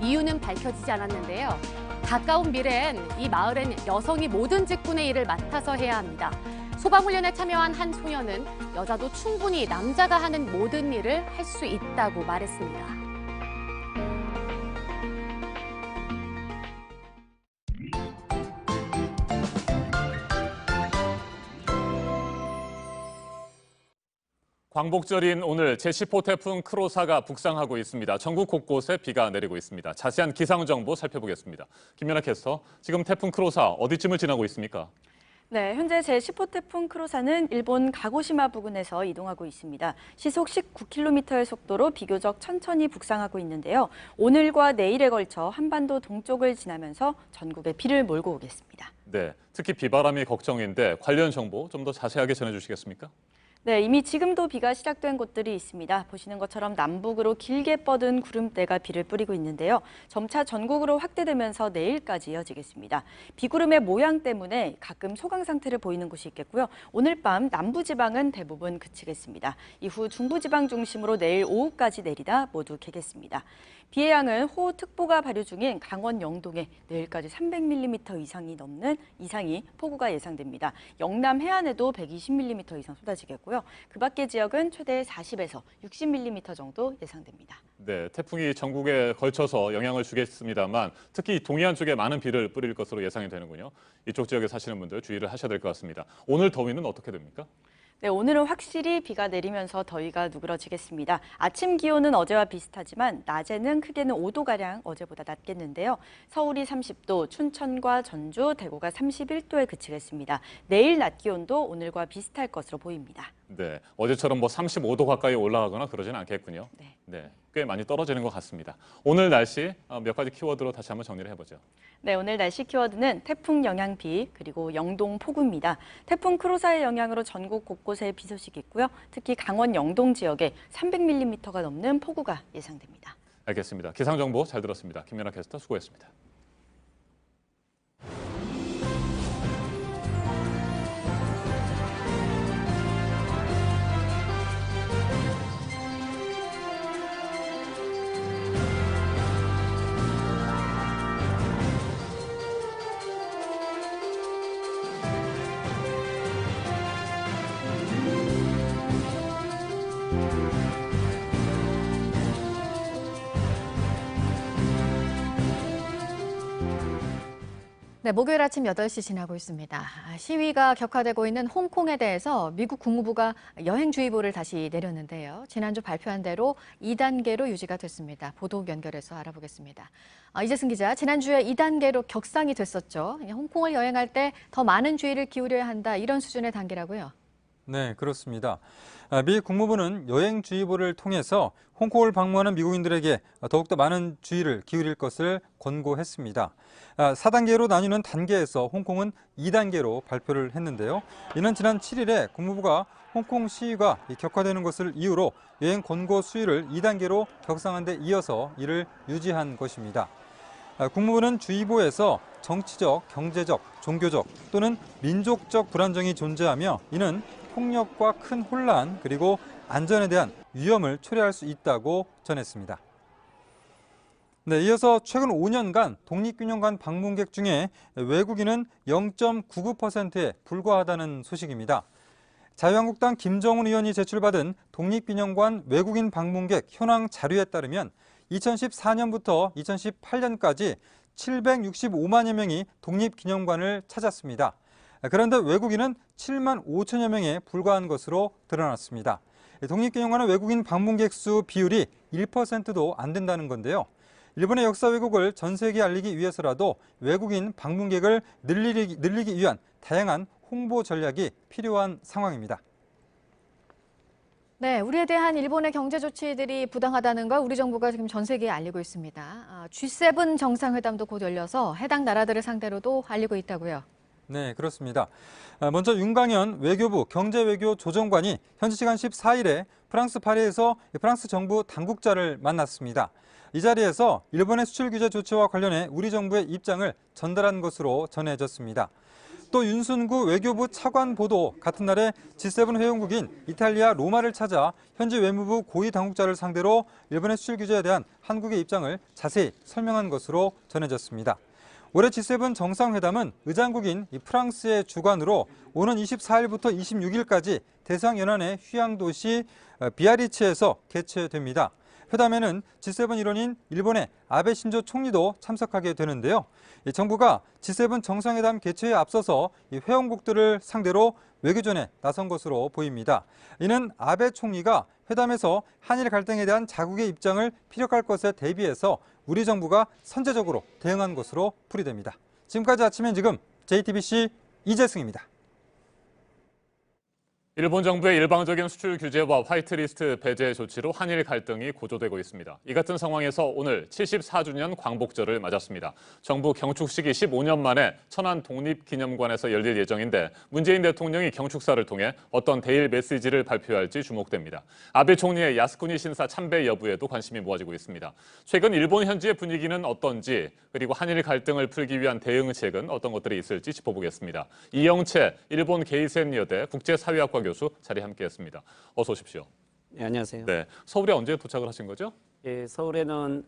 이유는 밝혀지지 않았는데요. 가까운 미래엔 이 마을엔 여성이 모든 직군의 일을 맡아서 해야 합니다. 소방훈련에 참여한 한 소녀는 여자도 충분히 남자가 하는 모든 일을 할 수 있다고 말했습니다. 광복절인 오늘 제10호 태풍 크로사가 북상하고 있습니다. 전국 곳곳에 비가 내리고 있습니다. 자세한 기상 정보 살펴보겠습니다. 김연아 캐스터, 지금 태풍 크로사 어디쯤을 지나고 있습니까? 네, 현재 제10호 태풍 크로사는 일본 가고시마 부근에서 이동하고 있습니다. 시속 19km의 속도로 비교적 천천히 북상하고 있는데요. 오늘과 내일에 걸쳐 한반도 동쪽을 지나면서 전국에 비를 몰고 오겠습니다. 네, 특히 비바람이 걱정인데 관련 정보 좀 더 자세하게 전해주시겠습니까? 네, 이미 지금도 비가 시작된 곳들이 있습니다. 보시는 것처럼 남북으로 길게 뻗은 구름대가 비를 뿌리고 있는데요. 점차 전국으로 확대되면서 내일까지 이어지겠습니다. 비구름의 모양 때문에 가끔 소강 상태를 보이는 곳이 있겠고요. 오늘 밤 남부지방은 대부분 그치겠습니다. 이후 중부지방 중심으로 내일 오후까지 내리다 모두 개겠습니다. 비의 양은 호우특보가 발효 중인 강원 영동에 내일까지 300mm 이상이 폭우가 예상됩니다. 영남 해안에도 120mm 이상 쏟아지겠고요. 그 밖의 지역은 최대 40에서 60mm 정도 예상됩니다. 네, 태풍이 전국에 걸쳐서 영향을 주겠습니다만 특히 동해안 쪽에 많은 비를 뿌릴 것으로 예상이 되는군요. 이쪽 지역에 사시는 분들 주의를 하셔야 될 것 같습니다. 오늘 더위는 어떻게 됩니까? 네, 오늘은 확실히 비가 내리면서 더위가 누그러지겠습니다. 아침 기온은 어제와 비슷하지만 낮에는 크게는 5도가량 어제보다 낮겠는데요. 서울이 30도, 춘천과 전주, 대구가 31도에 그치겠습니다. 내일 낮 기온도 오늘과 비슷할 것으로 보입니다. 네, 어제처럼 뭐 35도 가까이 올라가거나 그러지는 않겠군요. 네, 꽤 많이 떨어지는 것 같습니다. 오늘 날씨 몇 가지 키워드로 다시 한번 정리를 해보죠. 네, 오늘 날씨 키워드는 태풍 영향 비, 그리고 영동 폭우입니다. 태풍 크로사의 영향으로 전국 곳곳에 비 소식이 있고요. 특히 강원 영동 지역에 300mm가 넘는 폭우가 예상됩니다. 알겠습니다. 기상 정보 잘 들었습니다. 김연아 캐스터 수고했습니다. 네, 목요일 아침 8시 지나고 있습니다. 시위가 격화되고 있는 홍콩에 대해서 미국 국무부가 여행주의보를 다시 내렸는데요. 지난주 발표한 대로 2단계로 유지가 됐습니다. 보도 연결해서 알아보겠습니다. 이재승 기자, 지난주에 2단계로 격상이 됐었죠. 홍콩을 여행할 때 더 많은 주의를 기울여야 한다, 이런 수준의 단계라고요? 네, 그렇습니다. 미 국무부는 여행주의보를 통해서 홍콩을 방문하는 미국인들에게 더욱더 많은 주의를 기울일 것을 권고했습니다. 4단계로 나뉘는 단계에서 홍콩은 2단계로 발표를 했는데요. 이는 지난 7일에 국무부가 홍콩 시위가 격화되는 것을 이유로 여행 권고 수위를 2단계로 격상한 데 이어서 이를 유지한 것입니다. 국무부는 주의보에서 정치적, 경제적, 종교적 또는 민족적 불안정이 존재하며 이는 폭력과 큰 혼란 그리고 안전에 대한 위험을 초래할 수 있다고 전했습니다. 네, 이어서 최근 5년간 독립기념관 방문객 중에 외국인은 0.99%에 불과하다는 소식입니다. 자유한국당 김정은 의원이 제출받은 독립기념관 외국인 방문객 현황 자료에 따르면 2014년부터 2018년까지 765만여 명이 독립기념관을 찾았습니다. 그런데 외국인은 7만 5천여 명에 불과한 것으로 드러났습니다. 독립기념관의 외국인 방문객 수 비율이 1%도 안 된다는 건데요. 일본의 역사 왜곡을 전 세계에 알리기 위해서라도 외국인 방문객을 늘리기 위한 다양한 홍보 전략이 필요한 상황입니다. 네, 우리에 대한 일본의 경제 조치들이 부당하다는 걸 우리 정부가 지금 전 세계에 알리고 있습니다. G7 정상회담도 곧 열려서 해당 나라들을 상대로도 알리고 있다고요. 네, 그렇습니다. 먼저 윤강현 외교부 경제외교 조정관이 현지 시간 14일에 프랑스 파리에서 프랑스 정부 당국자를 만났습니다. 이 자리에서 일본의 수출 규제 조치와 관련해 우리 정부의 입장을 전달한 것으로 전해졌습니다. 또 윤순구 외교부 차관 보도 같은 날에 G7 회원국인 이탈리아 로마를 찾아 현지 외무부 고위 당국자를 상대로 일본의 수출 규제에 대한 한국의 입장을 자세히 설명한 것으로 전해졌습니다. 올해 G7 정상회담은 의장국인 프랑스의 주관으로 오는 24일부터 26일까지 대서양 연안의 휴양 도시 비아리츠에서 개최됩니다. 회담에는 G7 일원인 일본의 아베 신조 총리도 참석하게 되는데요. 정부가 G7 정상회담 개최에 앞서서 회원국들을 상대로 외교전에 나선 것으로 보입니다. 이는 아베 총리가 회담에서 한일 갈등에 대한 자국의 입장을 피력할 것에 대비해서 우리 정부가 선제적으로 대응한 것으로 풀이됩니다. 지금까지 아침엔 지금 JTBC 이재승입니다. 일본 정부의 일방적인 수출 규제와 화이트리스트 배제 조치로 한일 갈등이 고조되고 있습니다. 이 같은 상황에서 오늘 74주년 광복절을 맞았습니다. 정부 경축식이 15년 만에 천안 독립기념관에서 열릴 예정인데 문재인 대통령이 경축사를 통해 어떤 대일 메시지를 발표할지 주목됩니다. 아베 총리의 야스쿠니 신사 참배 여부에도 관심이 모아지고 있습니다. 최근 일본 현지의 분위기는 어떤지, 그리고 한일 갈등을 풀기 위한 대응책은 어떤 것들이 있을지 짚어보겠습니다. 이영채 일본 게이센 여대 국제사회학과 교수 자리에 함께했습니다. 어서 오십시오. 네, 안녕하세요. 네, 서울에 언제 도착을 하신 거죠? 예, 서울에는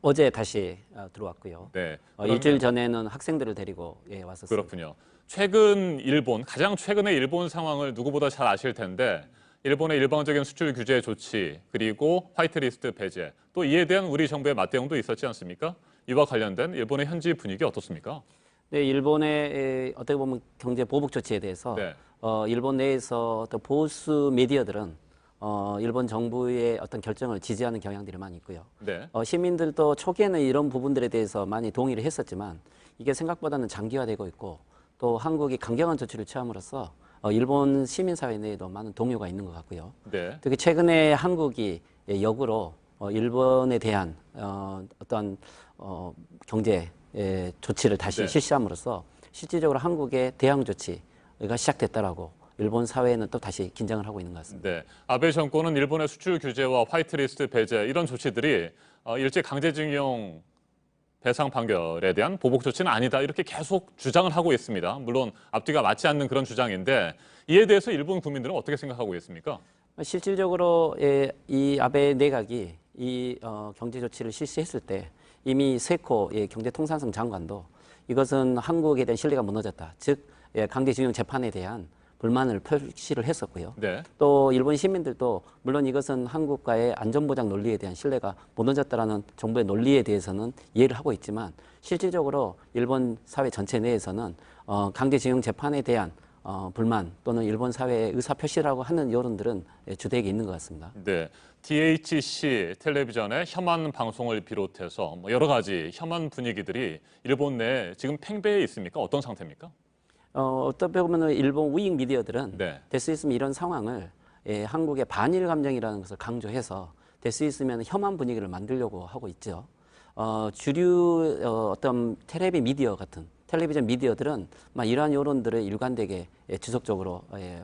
어제 다시 들어왔고요. 네, 일주일 전에는 학생들을 데리고 왔었습니다. 그렇군요. 최근 일본, 가장 최근의 일본 상황을 누구보다 잘 아실 텐데 일본의 일방적인 수출 규제 조치, 그리고 화이트리스트 배제, 또 이에 대한 우리 정부의 맞대응도 있었지 않습니까? 이와 관련된 일본의 현지 분위기 어떻습니까? 네, 일본의 어떻게 보면 경제 보복 조치에 대해서 네. 일본 내에서 어떤 보수 미디어들은 일본 정부의 어떤 결정을 지지하는 경향들이 많이 있고요. 네. 시민들도 초기에는 이런 부분들에 대해서 많이 동의를 했었지만 이게 생각보다는 장기화되고 있고 또 한국이 강경한 조치를 취함으로써 일본 시민사회 내에도 많은 동요가 있는 것 같고요. 네. 특히 최근에 한국이 역으로 일본에 대한 어떤 경제 조치를 다시 네. 실시함으로써 실질적으로 한국의 대항 조치가 시작됐다라고 일본 사회는 또 다시 긴장을 하고 있는 것 같습니다. 네, 아베 정권은 일본의 수출 규제와 화이트리스트 배제 이런 조치들이 일제 강제징용 배상 판결에 대한 보복 조치는 아니다 이렇게 계속 주장을 하고 있습니다. 물론 앞뒤가 맞지 않는 그런 주장인데 이에 대해서 일본 국민들은 어떻게 생각하고 있습니까? 실질적으로 이 아베 내각이 이 경제 조치를 실시했을 때 이미 세코 경제통상성 장관도 이것은 한국에 대한 신뢰가 무너졌다. 즉 강제징용 재판에 대한 불만을 표시를 했었고요. 네. 또 일본 시민들도 물론 이것은 한국과의 안전보장 논리에 대한 신뢰가 무너졌다라는 정부의 논리에 대해서는 이해를 하고 있지만 실질적으로 일본 사회 전체 내에서는 강제징용 재판에 대한 불만 또는 일본 사회의 의사표시라고 하는 여론들은 주되게 있는 것 같습니다. 네, DHC 텔레비전의 혐한 방송을 비롯해서 여러 가지 혐한 분위기들이 일본 내에 지금 팽배해 있습니까? 어떤 상태입니까? 어떻게 보면 일본 우익 미디어들은 네. 될 수 있으면 이런 상황을 한국의 반일 감정이라는 것을 강조해서 될 수 있으면 혐한 분위기를 만들려고 하고 있죠. 주류 어떤 텔레비전 미디어들은 이러한 여론들을 일관되게 지속적으로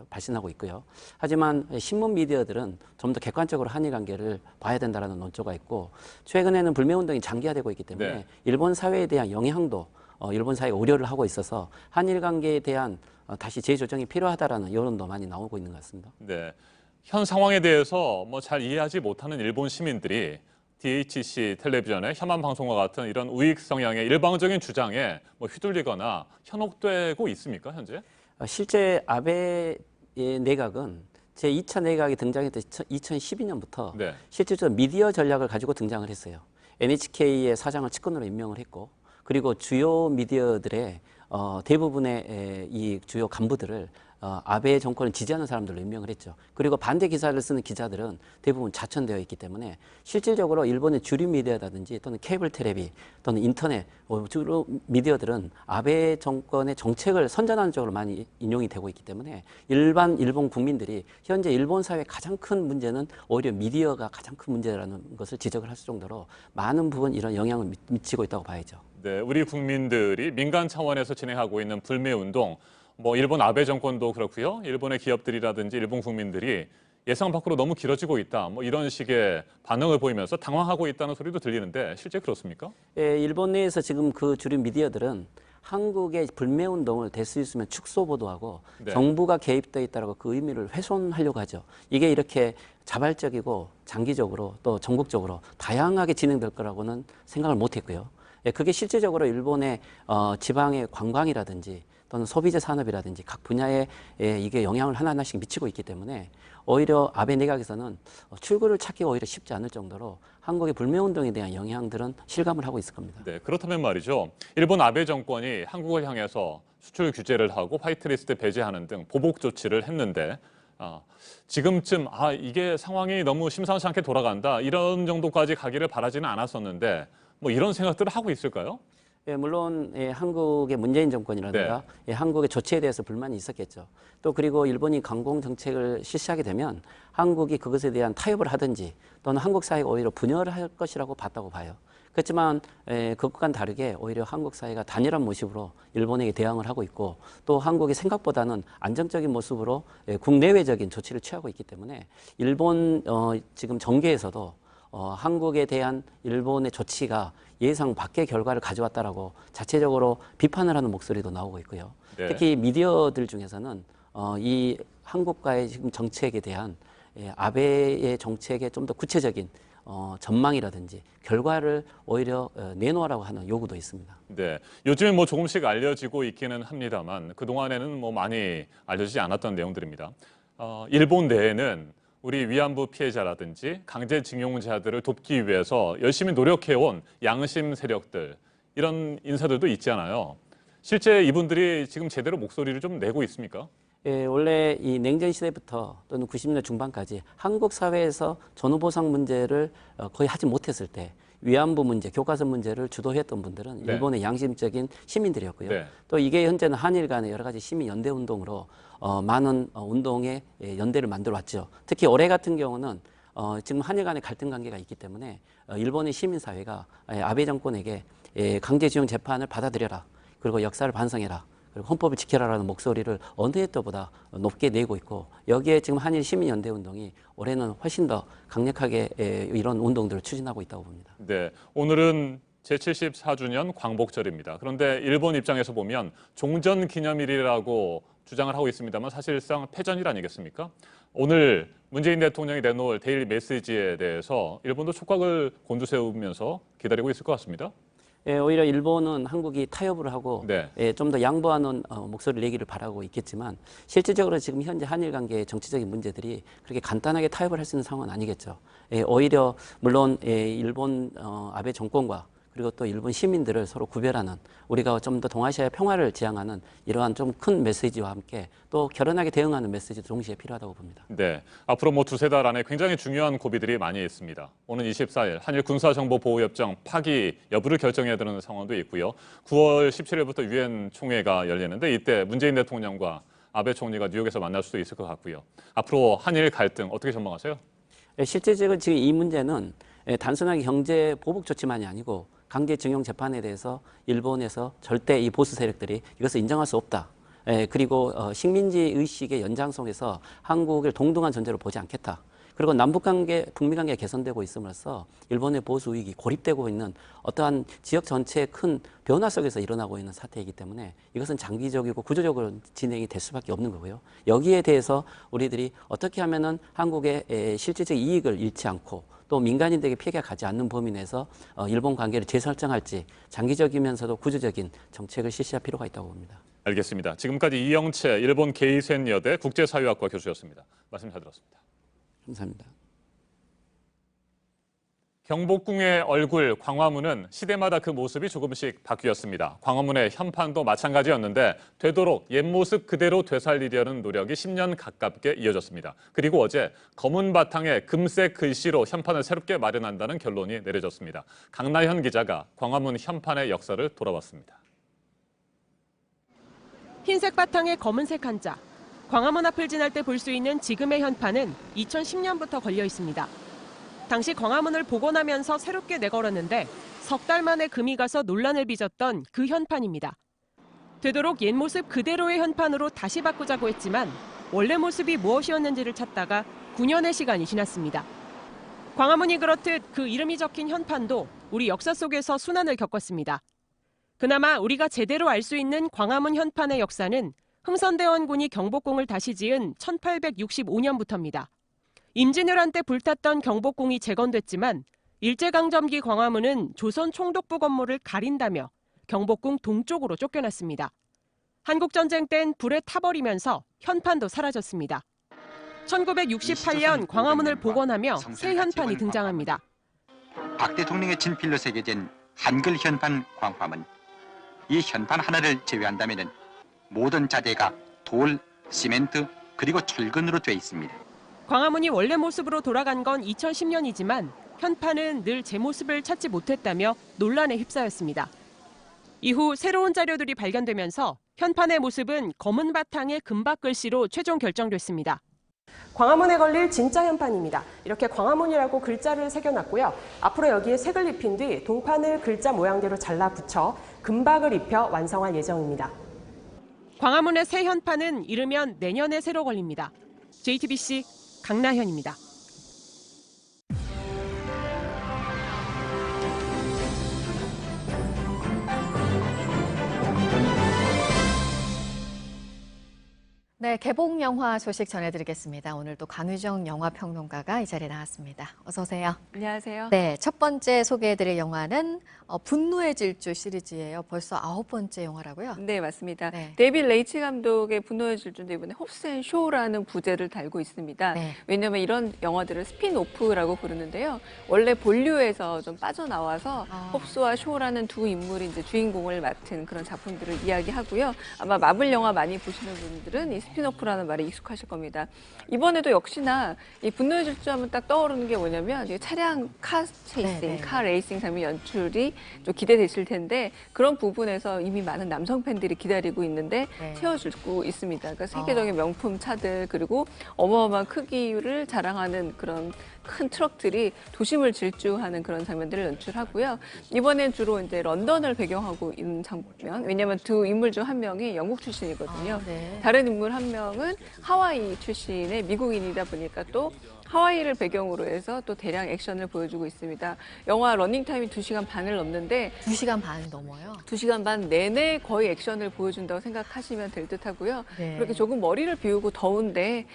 발신하고 있고요. 하지만 신문 미디어들은 좀 더 객관적으로 한일 관계를 봐야 된다는 논조가 있고 최근에는 불매운동이 장기화되고 있기 때문에 네. 일본 사회에 대한 영향도 일본 사회가 우려를 하고 있어서 한일 관계에 대한 다시 재조정이 필요하다라는 여론도 많이 나오고 있는 것 같습니다. 네, 현 상황에 대해서 잘 이해하지 못하는 일본 시민들이 DHC 텔레비전의 혐한 방송과 같은 이런 우익 성향의 일방적인 주장에 휘둘리거나 현혹되고 있습니까, 현재? 실제 아베 내각은 제2차 내각이 등장했던 2012년부터 네. 실질적으로 미디어 전략을 가지고 등장을 했어요. NHK의 사장을 측근으로 임명을 했고 그리고 주요 미디어들의 대부분의 이 주요 간부들을 아베 정권을 지지하는 사람들로 임명을 했죠. 그리고 반대 기사를 쓰는 기자들은 대부분 자천되어 있기 때문에 실질적으로 일본의 주류 미디어라든지 또는 케이블 텔레비 또는 인터넷 주로 미디어들은 아베 정권의 정책을 선전하는 쪽으로 많이 인용이 되고 있기 때문에 일반 일본 국민들이 현재 일본 사회의 가장 큰 문제는 오히려 미디어가 가장 큰 문제라는 것을 지적을 할 정도로 많은 부분 이런 영향을 미치고 있다고 봐야죠. 네, 우리 국민들이 민간 차원에서 진행하고 있는 불매운동, 뭐 일본 아베 정권도 그렇고요. 일본의 기업들이라든지 일본 국민들이 예상 밖으로 너무 길어지고 있다. 뭐 이런 식의 반응을 보이면서 당황하고 있다는 소리도 들리는데 실제 그렇습니까? 예, 일본 내에서 지금 그 주류 미디어들은 한국의 불매운동을 될 수 있으면 축소 보도하고 네. 정부가 개입되어 있다고 그 의미를 훼손하려고 하죠. 이게 이렇게 자발적이고 장기적으로 또 전국적으로 다양하게 진행될 거라고는 생각을 못했고요. 예, 그게 실질적으로 일본의 지방의 관광이라든지 또는 소비재 산업이라든지 각 분야에 이게 영향을 하나하나씩 미치고 있기 때문에 오히려 아베 내각에서는 출구를 찾기가 오히려 쉽지 않을 정도로 한국의 불매운동에 대한 영향들은 실감을 하고 있을 겁니다. 네, 그렇다면 말이죠. 일본 아베 정권이 한국을 향해서 수출 규제를 하고 화이트리스트 배제하는 등 보복 조치를 했는데 지금쯤 이게 상황이 너무 심상치 않게 돌아간다. 이런 정도까지 가기를 바라지는 않았었는데 뭐 이런 생각들을 하고 있을까요? 예, 물론 한국의 문재인 정권이라든가 한국의 조치에 대해서 불만이 있었겠죠. 또 그리고 일본이 강공 정책을 실시하게 되면 한국이 그것에 대한 타협을 하든지 또는 한국 사회가 오히려 분열을 할 것이라고 봤다고 봐요. 그렇지만 그것과는 다르게 오히려 한국 사회가 단일한 모습으로 일본에게 대응을 하고 있고 또 한국이 생각보다는 안정적인 모습으로 국내외적인 조치를 취하고 있기 때문에 일본 지금 정계에서도 한국에 대한 일본의 조치가 예상 밖의 결과를 가져왔다라고 자체적으로 비판을 하는 목소리도 나오고 있고요. 네. 특히 미디어들 중에서는 이 한국과의 지금 정책에 대한 아베의 정책의 좀 더 구체적인 전망이라든지 결과를 오히려 내놓으라고 하는 요구도 있습니다. 네, 요즘에 뭐 조금씩 알려지고 있기는 합니다만 그동안에는 뭐 많이 알려지지 않았던 내용들입니다. 일본 내에는 우리 위안부 피해자라든지 강제징용자들을 돕기 위해서 열심히 노력해온 양심 세력들 이런 인사들도 있잖아요. 실제 이분들이 지금 제대로 목소리를 좀 내고 있습니까? 예, 원래 이 냉전 시대부터 또는 90년대 중반까지 한국 사회에서 전후보상 문제를 거의 하지 못했을 때 위안부 문제, 교과서 문제를 주도했던 분들은 네. 일본의 양심적인 시민들이었고요. 네. 또 이게 현재는 한일 간의 여러 가지 시민 연대 운동으로 많은 운동의 연대를 만들어 왔죠. 특히 올해 같은 경우는 지금 한일 간의 갈등 관계가 있기 때문에 일본의 시민 사회가 아베 정권에게 강제징용 재판을 받아들여라. 그리고 역사를 반성해라. 그리고 헌법을 지켜라라는 목소리를 어느 해 때보다 높게 내고 있고 여기에 지금 한일 시민연대 운동이 올해는 훨씬 더 강력하게 이런 운동들을 추진하고 있다고 봅니다. 네, 오늘은 제74주년 광복절입니다. 그런데 일본 입장에서 보면 종전 기념일이라고 주장을 하고 있습니다만 사실상 패전일 아니겠습니까? 오늘 문재인 대통령이 내놓을 데일리 메시지에 대해서 일본도 촉각을 곤두세우면서 기다리고 있을 것 같습니다. 오히려 일본은 한국이 타협을 하고 네. 좀 더 양보하는 목소리를 내기를 바라고 있겠지만 실질적으로 지금 현재 한일 관계의 정치적인 문제들이 그렇게 간단하게 타협을 할 수 있는 상황은 아니겠죠. 오히려 물론 일본 아베 정권과 그리고 또 일본 시민들을 서로 구별하는 우리가 좀 더 동아시아의 평화를 지향하는 이러한 좀 큰 메시지와 함께 또 결연하게 대응하는 메시지도 동시에 필요하다고 봅니다. 네, 앞으로 뭐 두세 달 안에 굉장히 중요한 고비들이 많이 있습니다. 오는 24일 한일 군사정보보호협정 파기 여부를 결정해야 되는 상황도 있고요. 9월 17일부터 유엔 총회가 열리는데 이때 문재인 대통령과 아베 총리가 뉴욕에서 만날 수도 있을 것 같고요. 앞으로 한일 갈등 어떻게 전망하세요? 실질적으로 지금 이 문제는 단순하게 경제 보복 조치만이 아니고 강제징용 재판에 대해서 일본에서 절대 이 보수 세력들이 이것을 인정할 수 없다. 그리고 식민지 의식의 연장성에서 한국을 동등한 존재로 보지 않겠다. 그리고 남북관계, 북미관계가 개선되고 있음으로써 일본의 보수 우익이 고립되고 있는 어떠한 지역 전체의 큰 변화 속에서 일어나고 있는 사태이기 때문에 이것은 장기적이고 구조적으로 진행이 될 수밖에 없는 거고요. 여기에 대해서 우리들이 어떻게 하면은 한국의 실질적 이익을 잃지 않고 또 민간인들에게 피해가 가지 않는 범위 내에서 일본 관계를 재설정할지 장기적이면서도 구조적인 정책을 실시할 필요가 있다고 봅니다. 알겠습니다. 지금까지 이영채 일본 게이센 여대 국제사회학과 교수였습니다. 말씀 잘 들었습니다. 감사합니다. 경복궁의 얼굴 광화문은 시대마다 그 모습이 조금씩 바뀌었습니다. 광화문의 현판도 마찬가지였는데 되도록 옛 모습 그대로 되살리려는 노력이 10년 가깝게 이어졌습니다. 그리고 어제 검은 바탕에 금색 글씨로 현판을 새롭게 마련한다는 결론이 내려졌습니다. 강나현 기자가 광화문 현판의 역사를 돌아봤습니다. 흰색 바탕에 검은색 한자. 광화문 앞을 지날 때 볼 수 있는 지금의 현판은 2010년부터 걸려 있습니다. 당시 광화문을 복원하면서 새롭게 내걸었는데 석 달 만에 금이 가서 논란을 빚었던 그 현판입니다. 되도록 옛 모습 그대로의 현판으로 다시 바꾸자고 했지만 원래 모습이 무엇이었는지를 찾다가 9년의 시간이 지났습니다. 광화문이 그렇듯 그 이름이 적힌 현판도 우리 역사 속에서 순환을 겪었습니다. 그나마 우리가 제대로 알 수 있는 광화문 현판의 역사는 흥선대원군이 경복궁을 다시 지은 1865년부터입니다. 임진왜란 때 불탔던 경복궁이 재건됐지만 일제강점기 광화문은 조선 총독부 건물을 가린다며 경복궁 동쪽으로 쫓겨났습니다. 한국전쟁 땐 불에 타버리면서 현판도 사라졌습니다. 1968년 광화문을 복원하며 새 현판이 등장합니다. 박 대통령의 친필로 새겨진 한글 현판 광화문. 이 현판 하나를 제외한다면 모든 자재가 돌, 시멘트 그리고 철근으로 돼 있습니다. 광화문이 원래 모습으로 돌아간 건 2010년이지만 현판은 늘 제 모습을 찾지 못했다며 논란에 휩싸였습니다. 이후 새로운 자료들이 발견되면서 현판의 모습은 검은 바탕에 금박 글씨로 최종 결정됐습니다. 광화문에 걸릴 진짜 현판입니다. 이렇게 광화문이라고 글자를 새겨놨고요. 앞으로 여기에 색을 입힌 뒤 동판을 글자 모양대로 잘라 붙여 금박을 입혀 완성할 예정입니다. 광화문의 새 현판은 이르면 내년에 새로 걸립니다. JTBC 강나현입니다. 네, 개봉 영화 소식 전해드리겠습니다. 오늘도 강유정 영화평론가가 이 자리에 나왔습니다. 어서 오세요. 안녕하세요. 네, 첫 번째 소개해드릴 영화는 분노의 질주 시리즈예요. 벌써 9번째 영화라고요? 네, 맞습니다. 데이빗 레이치 감독의 분노의 질주인데 이번에 홉스 앤 쇼라는 부제를 달고 있습니다. 왜냐하면 이런 영화들을 스핀오프라고 부르는데요. 원래 본류에서 좀 빠져나와서 홉스와 쇼라는 두 인물이 이제 주인공을 맡은 그런 작품들을 이야기하고요. 아마 마블 영화 많이 보시는 분들은 이 스핀오프라는 말에 익숙하실 겁니다. 이번에도 역시나 이 분노의 질주하면 딱 떠오르는 게 뭐냐면 이 차량 카 체이싱, 카 레이싱 장면 연출이 좀 기대되실 텐데 그런 부분에서 이미 많은 남성 팬들이 기다리고 있는데 채워주고 있습니다. 그러니까 세계적인 명품 차들 그리고 어마어마한 크기를 자랑하는 그런 큰 트럭들이 도심을 질주하는 그런 장면들을 연출하고요. 이번엔 주로 이제 런던을 배경하고 있는 장면. 왜냐하면 두 인물 중 한 명이 영국 출신이거든요. 다른 인물 한 명은 하와이 출신의 미국인이다 보니까 또 하와이를 배경으로 해서 또 대량 액션을 보여주고 있습니다. 영화 러닝타임이 2시간 반을 넘는데 2시간 반이 넘어요? 2시간 반 내내 거의 액션을 보여준다고 생각하시면 될 듯하고요. 그렇게 조금 머리를 비우고 더운데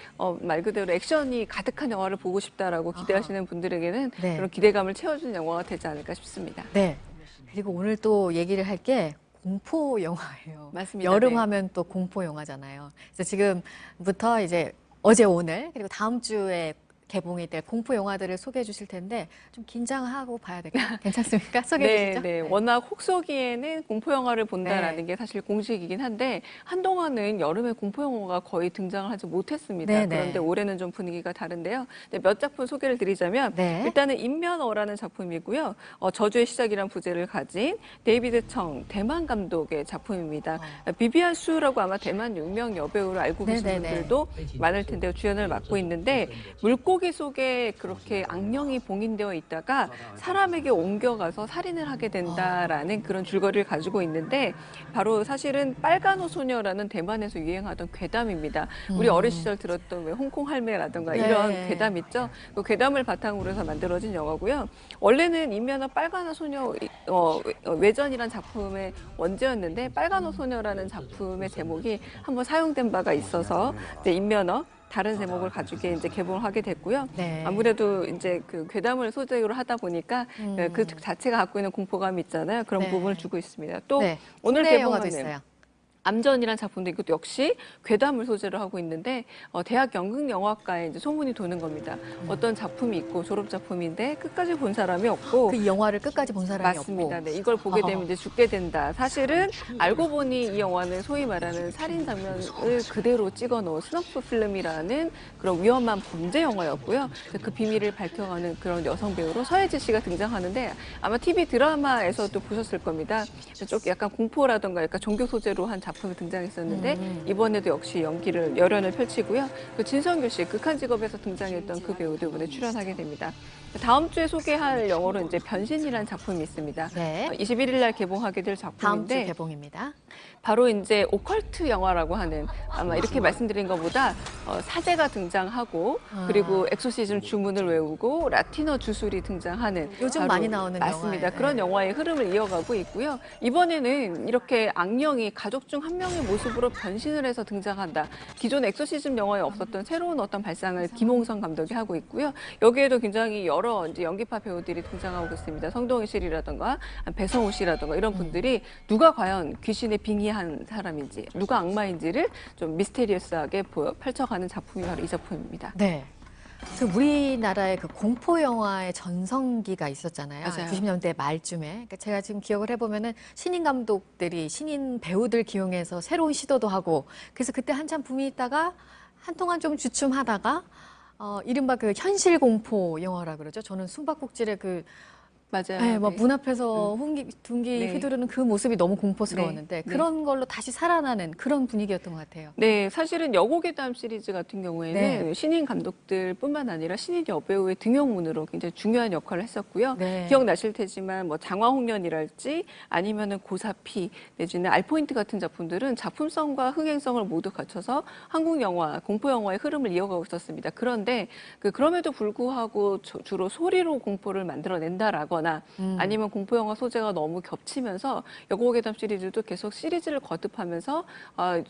말 그대로 액션이 가득한 영화를 보고 싶다라고 기대하시는 분들에게는 그런 기대감을 채워주는 영화가 되지 않을까 싶습니다. 네. 그리고 오늘 또 얘기를 할 게 공포 영화예요. 맞습니다. 여름 하면 또 공포 영화잖아요. 그래서 지금부터 이제 어제 오늘 그리고 다음 주에 개봉이 될 공포 영화들을 소개해 주실 텐데 좀 긴장하고 봐야 될까요? 괜찮습니까? 소개해 주시죠. 네. 워낙 혹서기에는 공포 영화를 본다라는 게 사실 공식이긴 한데 한동안은 여름에 공포 영화가 거의 등장을 하지 못했습니다. 그런데 올해는 좀 분위기가 다른데요. 몇 작품 소개를 드리자면 일단은 인면어라는 작품이고요. 저주의 시작이란 부제를 가진 데이비드 청 대만 감독의 작품입니다. 비비안 수라고 아마 대만 유명 여배우로 알고 계시는 분들도 많을 텐데요. 주연을 맡고 있는데 물고기 속에 그렇게 악령이 봉인되어 있다가 사람에게 옮겨가서 살인을 하게 된다라는 그런 줄거리를 가지고 있는데 바로 사실은 빨간 옷 소녀라는 대만에서 유행하던 괴담입니다. 우리 어린 시절 들었던 왜 홍콩 할매라든가 이런 괴담 있죠? 그 괴담을 바탕으로 해서 만들어진 영화고요. 원래는 인면허 빨간 옷 소녀 외전이란 작품의 원제였는데 빨간 옷 소녀라는 작품의 제목이 한번 사용된 바가 있어서 이제 인면허 다른 제목을 가지고 이제 개봉을 하게 됐고요. 아무래도 이제 그 괴담을 소재로 하다 보니까 그 자체가 갖고 있는 공포감이 있잖아요. 그런 부분을 주고 있습니다. 또 오늘 개봉하는 암전이라는 작품도 이것도 역시 괴담을 소재로 하고 있는데 대학 연극영화과에 이제 소문이 도는 겁니다. 어떤 작품이 있고 졸업 작품인데 끝까지 본 사람이 없고 그 영화를 끝까지 본 사람이 맞습니다. 없고. 네, 이걸 보게 되면 이제 죽게 된다. 사실은 알고 보니 이 영화는 소위 말하는 살인 장면을 그대로 찍어놓은 스너프 필름이라는 그런 위험한 범죄 영화였고요. 그 비밀을 밝혀가는 그런 여성 배우로 서예지 씨가 등장하는데 아마 TV 드라마에서도 보셨을 겁니다. 좀 약간 공포라던가 약간 종교 소재로 한 작품이 등장했었는데 이번에도 역시 연기를 열연을 펼치고요. 그 진성규 씨 극한 직업에서 등장했던 그 배우도 이번에 출연하게 됩니다. 다음 주에 소개할 영어로 이제 변신이라는 작품이 있습니다. 네. 21일 날 개봉하게 될 다음 주 작품인데 개봉입니다. 바로 이제 오컬트 영화라고 하는 아마 이렇게 말씀드린 것보다 사제가 등장하고 그리고 엑소시즘 주문을 외우고 라틴어 주술이 등장하는 요즘 바로 많이 나오는 맞습니다. 영화예요. 그런 영화의 흐름을 이어가고 있고요. 이번에는 이렇게 악령이 가족 중 한 명의 모습으로 변신을 해서 등장한다. 기존 엑소시즘 영화에 없었던 새로운 어떤 발상을 김홍성 감독이 하고 있고요. 여기에도 굉장히 여러 이제 연기파 배우들이 등장하고 있습니다. 성동일 씨라던가 배성우 씨라던가 이런 분들이 누가 과연 귀신에 빙의한 사람인지 누가 악마인지를 좀 미스테리어스하게 펼쳐가는 작품이 바로 이 작품입니다. 네. 그 우리나라의 그 공포 영화의 전성기가 있었잖아요. 맞아요. 90년대 말쯤에. 그러니까 제가 지금 기억을 해보면은 신인 감독들이 신인 배우들 기용해서 새로운 시도도 하고 그래서 그때 한참 붐이 있다가 한동안 좀 주춤하다가 이른바 그 현실 공포 영화라 그러죠. 저는 숨바꼭질의 그 맞아요. 네, 뭐 네. 문 앞에서 둥기 네. 휘두르는 그 모습이 너무 공포스러웠는데 네. 그런 걸로 다시 살아나는 그런 분위기였던 것 같아요. 네, 사실은 여고괴담 시리즈 같은 경우에는 네. 신인 감독들뿐만 아니라 신인 여배우의 등용문으로 굉장히 중요한 역할을 했었고요. 네. 기억나실 테지만 뭐 장화홍련이랄지 아니면은 고사피 내지는 알포인트 같은 작품들은 작품성과 흥행성을 모두 갖춰서 한국 영화, 공포 영화의 흐름을 이어가고 있었습니다. 그런데 그럼에도 불구하고 주로 소리로 공포를 만들어낸다라거나 아니면 공포 영화 소재가 너무 겹치면서 여고괴담 시리즈도 계속 시리즈를 거듭하면서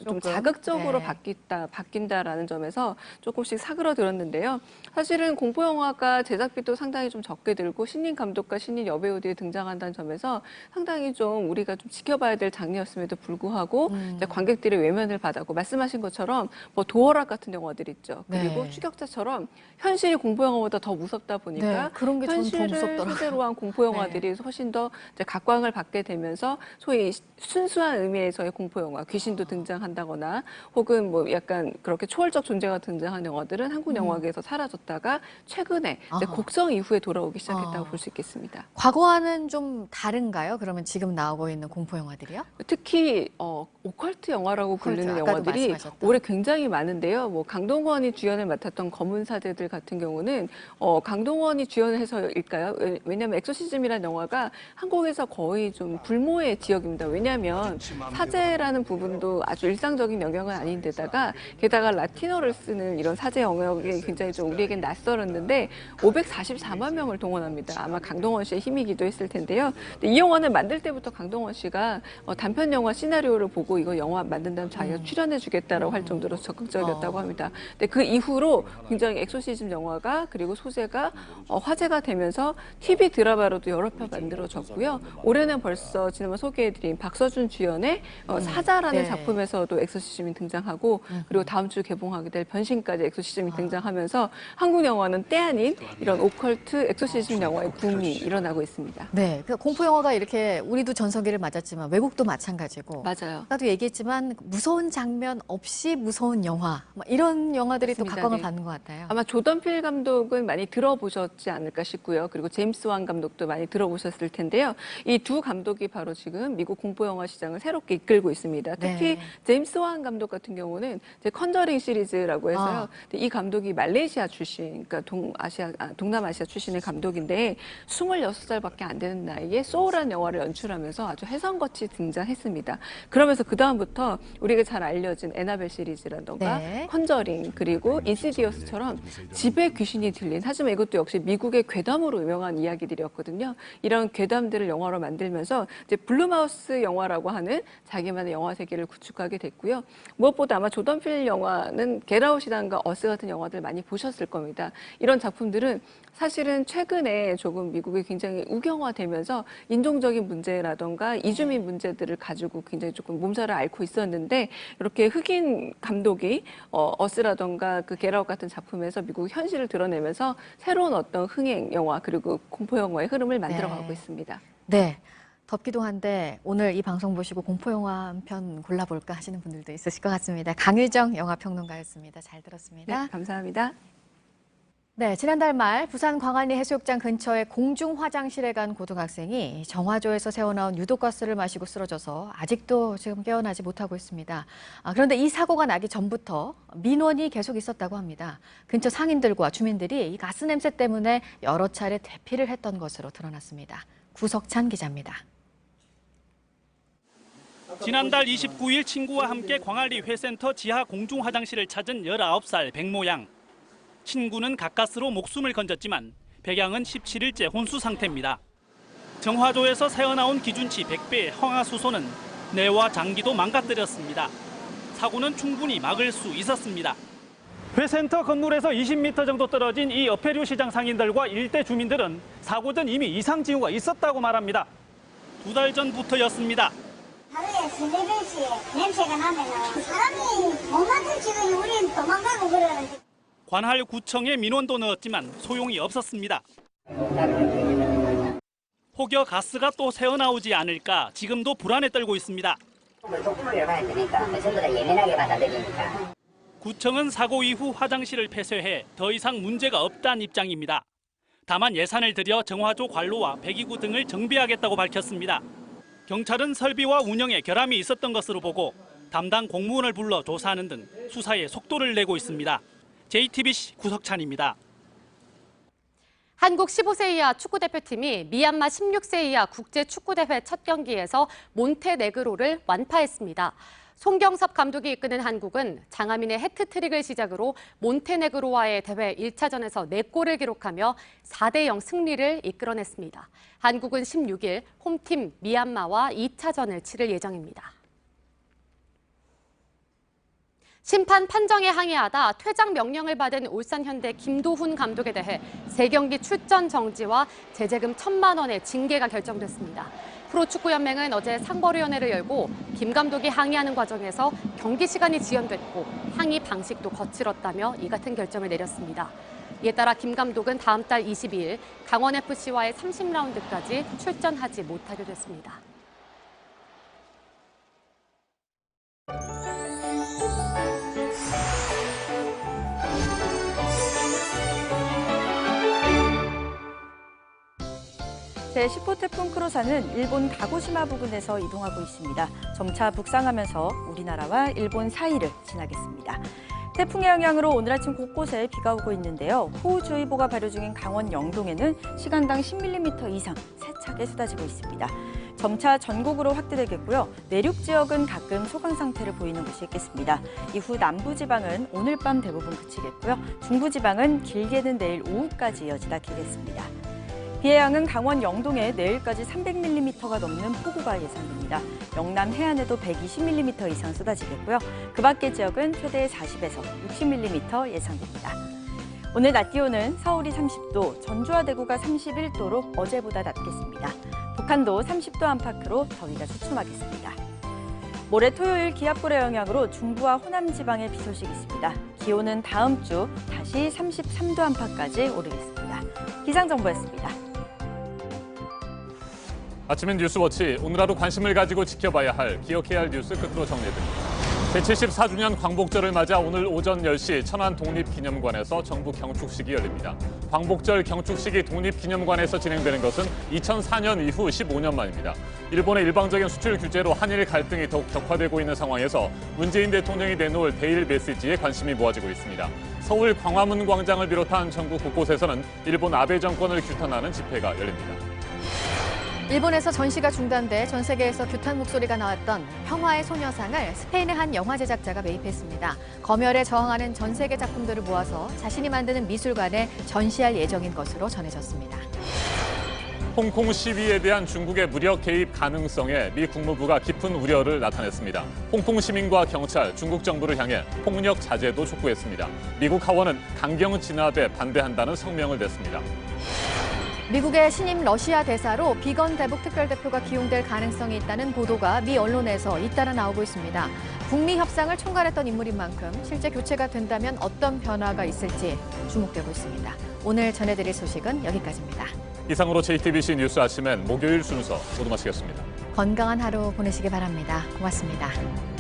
좀 자극적으로 네. 바뀐다라는 점에서 조금씩 사그러들었는데요. 사실은 공포 영화가 제작비도 상당히 좀 적게 들고 신인 감독과 신인 여배우들이 등장한다는 점에서 상당히 좀 우리가 좀 지켜봐야 될 장르였음에도 불구하고 이제 관객들의 외면을 받았고 말씀하신 것처럼 뭐 도어락 같은 영화들 있죠. 그리고 네. 추격자처럼 현실이 공포 영화보다 더 무섭다 보니까 네, 그런 게 저는 더 현실을 무섭더라고요. 소재로 한 공포 영화들이 훨씬 더 이제 각광을 받게 되면서 소위 순수한 의미에서의 공포 영화, 귀신도 등장한다거나 혹은 뭐 약간 그렇게 초월적 존재가 등장하는 영화들은 한국 영화계에서 사라졌다가 최근에 이제 곡성 이후에 돌아오기 시작했다고 볼 수 있겠습니다. 과거와는 좀 다른가요? 그러면 지금 나오고 있는 공포 영화들이요? 특히 오컬트 영화라고 오컬트, 부르는 아까도 영화들이 말씀하셨던. 올해 굉장히 많은데요. 뭐 강동원이 주연을 맡았던 검은 사제들 같은 경우는 강동원이 주연을 해서일까요? 왜냐하면 엑소시즘이라는 영화가 한국에서 거의 좀 불모의 지역입니다. 왜냐하면 사제라는 부분도 아주 일상적인 영역은 아닌데다가 게다가 라틴어를 쓰는 이런 사제 영역이 굉장히 좀 우리에겐 낯설었는데 544만 명을 동원합니다. 아마 강동원 씨의 힘이기도 했을 텐데요. 근데 이 영화는 만들 때부터 강동원 씨가 단편 영화 시나리오를 보고 이거 영화 만든다면 자기가 출연해주겠다라고 할 정도로 적극적이었다고 합니다. 근데 그 이후로 굉장히 엑소시즘 영화가 그리고 소재가 화제가 되면서 TV 드라마로도 여러 편 만들어졌고요. 올해는 벌써 지난번 소개해드린 박서준 주연의 사자라는 네. 작품에서도 엑소시즘이 등장하고 그리고 다음 주 개봉하게 될 변신까지 엑소시즘이 등장하면서 한국 영화는 때 아닌 이런 오컬트 엑소시즘 영화의 붐이 일어나고 있습니다. 네, 그 공포 영화가 이렇게 우리도 전성기를 맞았지만 외국도 마찬가지고. 맞아요. 아까도 얘기했지만 무서운 장면 없이 무서운 영화 이런 영화들이 또 맞습니다. 각광을 네. 받는 것 같아요. 아마 조던 필 감독은 많이 들어보셨지 않을까 싶고요. 그리고 제임스 완 감독도 많이 들어보셨을 텐데요. 이 두 감독이 바로 지금 미국 공포 영화 시장을 새롭게 이끌고 있습니다. 특히 네. 제임스 완 감독 같은 경우는 이제 컨저링 시리즈라고 해서요. 근데 이 감독이 말레이시아 출신, 그러니까 동남아시아 출신의 감독인데 26살밖에 안 되는 나이에 소울한 영화를 연출하면서 아주 혜성같이 등장했습니다. 그러면서 그 다음부터 우리가 잘 알려진 에나벨 시리즈라던가 네. 컨저링 그리고 인시디어스처럼 집에 귀신이 들린 하지만 이것도 역시 미국의 괴담으로 유명한 이야기들이었거든요. 만들었거든요. 이런 괴담들을 영화로 만들면서 이제 블룸하우스 영화라고 하는 자기만의 영화 세계를 구축하게 됐고요. 무엇보다 아마 조던 필 영화는 겟아웃이라든가 어스 같은 영화들 많이 보셨을 겁니다. 이런 작품들은 사실은 최근에 조금 미국이 굉장히 우경화되면서 인종적인 문제라던가 이주민 문제들을 가지고 굉장히 조금 몸살을 앓고 있었는데 이렇게 흑인 감독이 어스라던가 그 겟아웃 같은 작품에서 미국 현실을 드러내면서 새로운 어떤 흥행 영화 그리고 공포 영화의 흐름을 만들어가고 있습니다. 네. 덥기도 한데 오늘 이 방송 보시고 공포 영화 한 편 골라볼까 하시는 분들도 있으실 것 같습니다. 강유정 영화평론가였습니다. 잘 들었습니다. 네, 감사합니다. 네, 지난달 말 부산 광안리 해수욕장 근처의 공중 화장실에 간 고등학생이 정화조에서 새어나온 유독가스를 마시고 쓰러져서 아직도 지금 깨어나지 못하고 있습니다. 그런데 이 사고가 나기 전부터 민원이 계속 있었다고 합니다. 근처 상인들과 주민들이 이 가스 냄새 때문에 여러 차례 대피를 했던 것으로 드러났습니다. 구석찬 기자입니다. 지난달 29일 친구와 함께 광안리 회센터 지하 공중 화장실을 찾은 19살 백모 양. 친구는 가까스로 목숨을 건졌지만 백양은 17일째 혼수 상태입니다. 정화조에서 새어나온 기준치 100배의 황화수소는 뇌와 장기도 망가뜨렸습니다. 사고는 충분히 막을 수 있었습니다. 회센터 건물에서 20m 정도 떨어진 이 어패류 시장 상인들과 일대 주민들은 사고 전 이미 이상 징후가 있었다고 말합니다. 2달 전부터였습니다. 하루에 4-4배씩 냄새가 나면 사람이 못 맡은 지금 우린 도망가고 그러는데. 관할구청에 민원도 넣었지만 소용이 없었습니다. 혹여 가스가 또 새어나오지 않을까 지금도 불안에 떨고 있습니다. 구청은 사고 이후 화장실을 폐쇄해 더 이상 문제가 없다는 입장입니다. 다만 예산을 들여 정화조 관로와 배기구 등을 정비하겠다고 밝혔습니다. 경찰은 설비와 운영에 결함이 있었던 것으로 보고 담당 공무원을 불러 조사하는 등 수사에 속도를 내고 있습니다. JTBC 구석찬입니다. 한국 15세 이하 축구대표팀이 미얀마 16세 이하 국제축구대회 첫 경기에서 몬테네그로를 완파했습니다. 송경섭 감독이 이끄는 한국은 장하민의 해트트릭을 시작으로 몬테네그로와의 대회 1차전에서 4골을 기록하며 4-0 승리를 이끌어냈습니다. 한국은 16일 홈팀 미얀마와 2차전을 치를 예정입니다. 심판 판정에 항의하다 퇴장 명령을 받은 울산현대 김도훈 감독에 대해 3경기 출전 정지와 제재금 1,000만 원의 징계가 결정됐습니다. 프로축구연맹은 어제 상벌위원회를 열고 김 감독이 항의하는 과정에서 경기 시간이 지연됐고 항의 방식도 거칠었다며 이 같은 결정을 내렸습니다. 이에 따라 김 감독은 다음 달 22일 강원FC와의 30라운드까지 출전하지 못하게 됐습니다. 제10호 태풍 크로사는 일본 가고시마 부근에서 이동하고 있습니다. 점차 북상하면서 우리나라와 일본 사이를 지나겠습니다. 태풍의 영향으로 오늘 아침 곳곳에 비가 오고 있는데요. 호우주의보가 발효 중인 강원 영동에는 시간당 10mm 이상 세차게 쏟아지고 있습니다. 점차 전국으로 확대되겠고요. 내륙 지역은 가끔 소강 상태를 보이는 곳이 있겠습니다. 이후 남부지방은 오늘 밤 대부분 그치겠고요. 중부지방은 길게는 내일 오후까지 이어지다 길겠습니다. 비의 양은 강원 영동에 내일까지 300mm가 넘는 폭우가 예상됩니다. 영남 해안에도 120mm 이상 쏟아지겠고요. 그 밖의 지역은 최대 40에서 60mm 예상됩니다. 오늘 낮 기온은 서울이 30도, 전주와 대구가 31도로 어제보다 낮겠습니다. 북한도 30도 안팎으로 더위가 주춤하겠습니다. 모레 토요일 기압골의 영향으로 중부와 호남 지방에 비 소식이 있습니다. 기온은 다음 주 다시 33도 안팎까지 오르겠습니다. 기상정보였습니다. 아침엔 뉴스워치, 오늘 하루 관심을 가지고 지켜봐야 할, 기억해야 할 뉴스 끝으로 정리해드립니다. 제74주년 광복절을 맞아 오늘 오전 10시 천안 독립기념관에서 정부 경축식이 열립니다. 광복절 경축식이 독립기념관에서 진행되는 것은 2004년 이후 15년 만입니다. 일본의 일방적인 수출 규제로 한일 갈등이 더욱 격화되고 있는 상황에서 문재인 대통령이 내놓을 대일 메시지에 관심이 모아지고 있습니다. 서울 광화문 광장을 비롯한 전국 곳곳에서는 일본 아베 정권을 규탄하는 집회가 열립니다. 일본에서 전시가 중단돼 전 세계에서 규탄 목소리가 나왔던 평화의 소녀상을 스페인의 한 영화 제작자가 매입했습니다. 검열에 저항하는 전 세계 작품들을 모아서 자신이 만드는 미술관에 전시할 예정인 것으로 전해졌습니다. 홍콩 시위에 대한 중국의 무력 개입 가능성에 미 국무부가 깊은 우려를 나타냈습니다. 홍콩 시민과 경찰, 중국 정부를 향해 폭력 자제도 촉구했습니다. 미국 하원은 강경 진압에 반대한다는 성명을 냈습니다. 미국의 신임 러시아 대사로 비건 대북 특별대표가 기용될 가능성이 있다는 보도가 미 언론에서 잇따라 나오고 있습니다. 북미 협상을 총괄했던 인물인 만큼 실제 교체가 된다면 어떤 변화가 있을지 주목되고 있습니다. 오늘 전해드릴 소식은 여기까지입니다. 이상으로 JTBC 뉴스 아침엔 목요일 순서 모두 마치겠습니다. 건강한 하루 보내시기 바랍니다. 고맙습니다.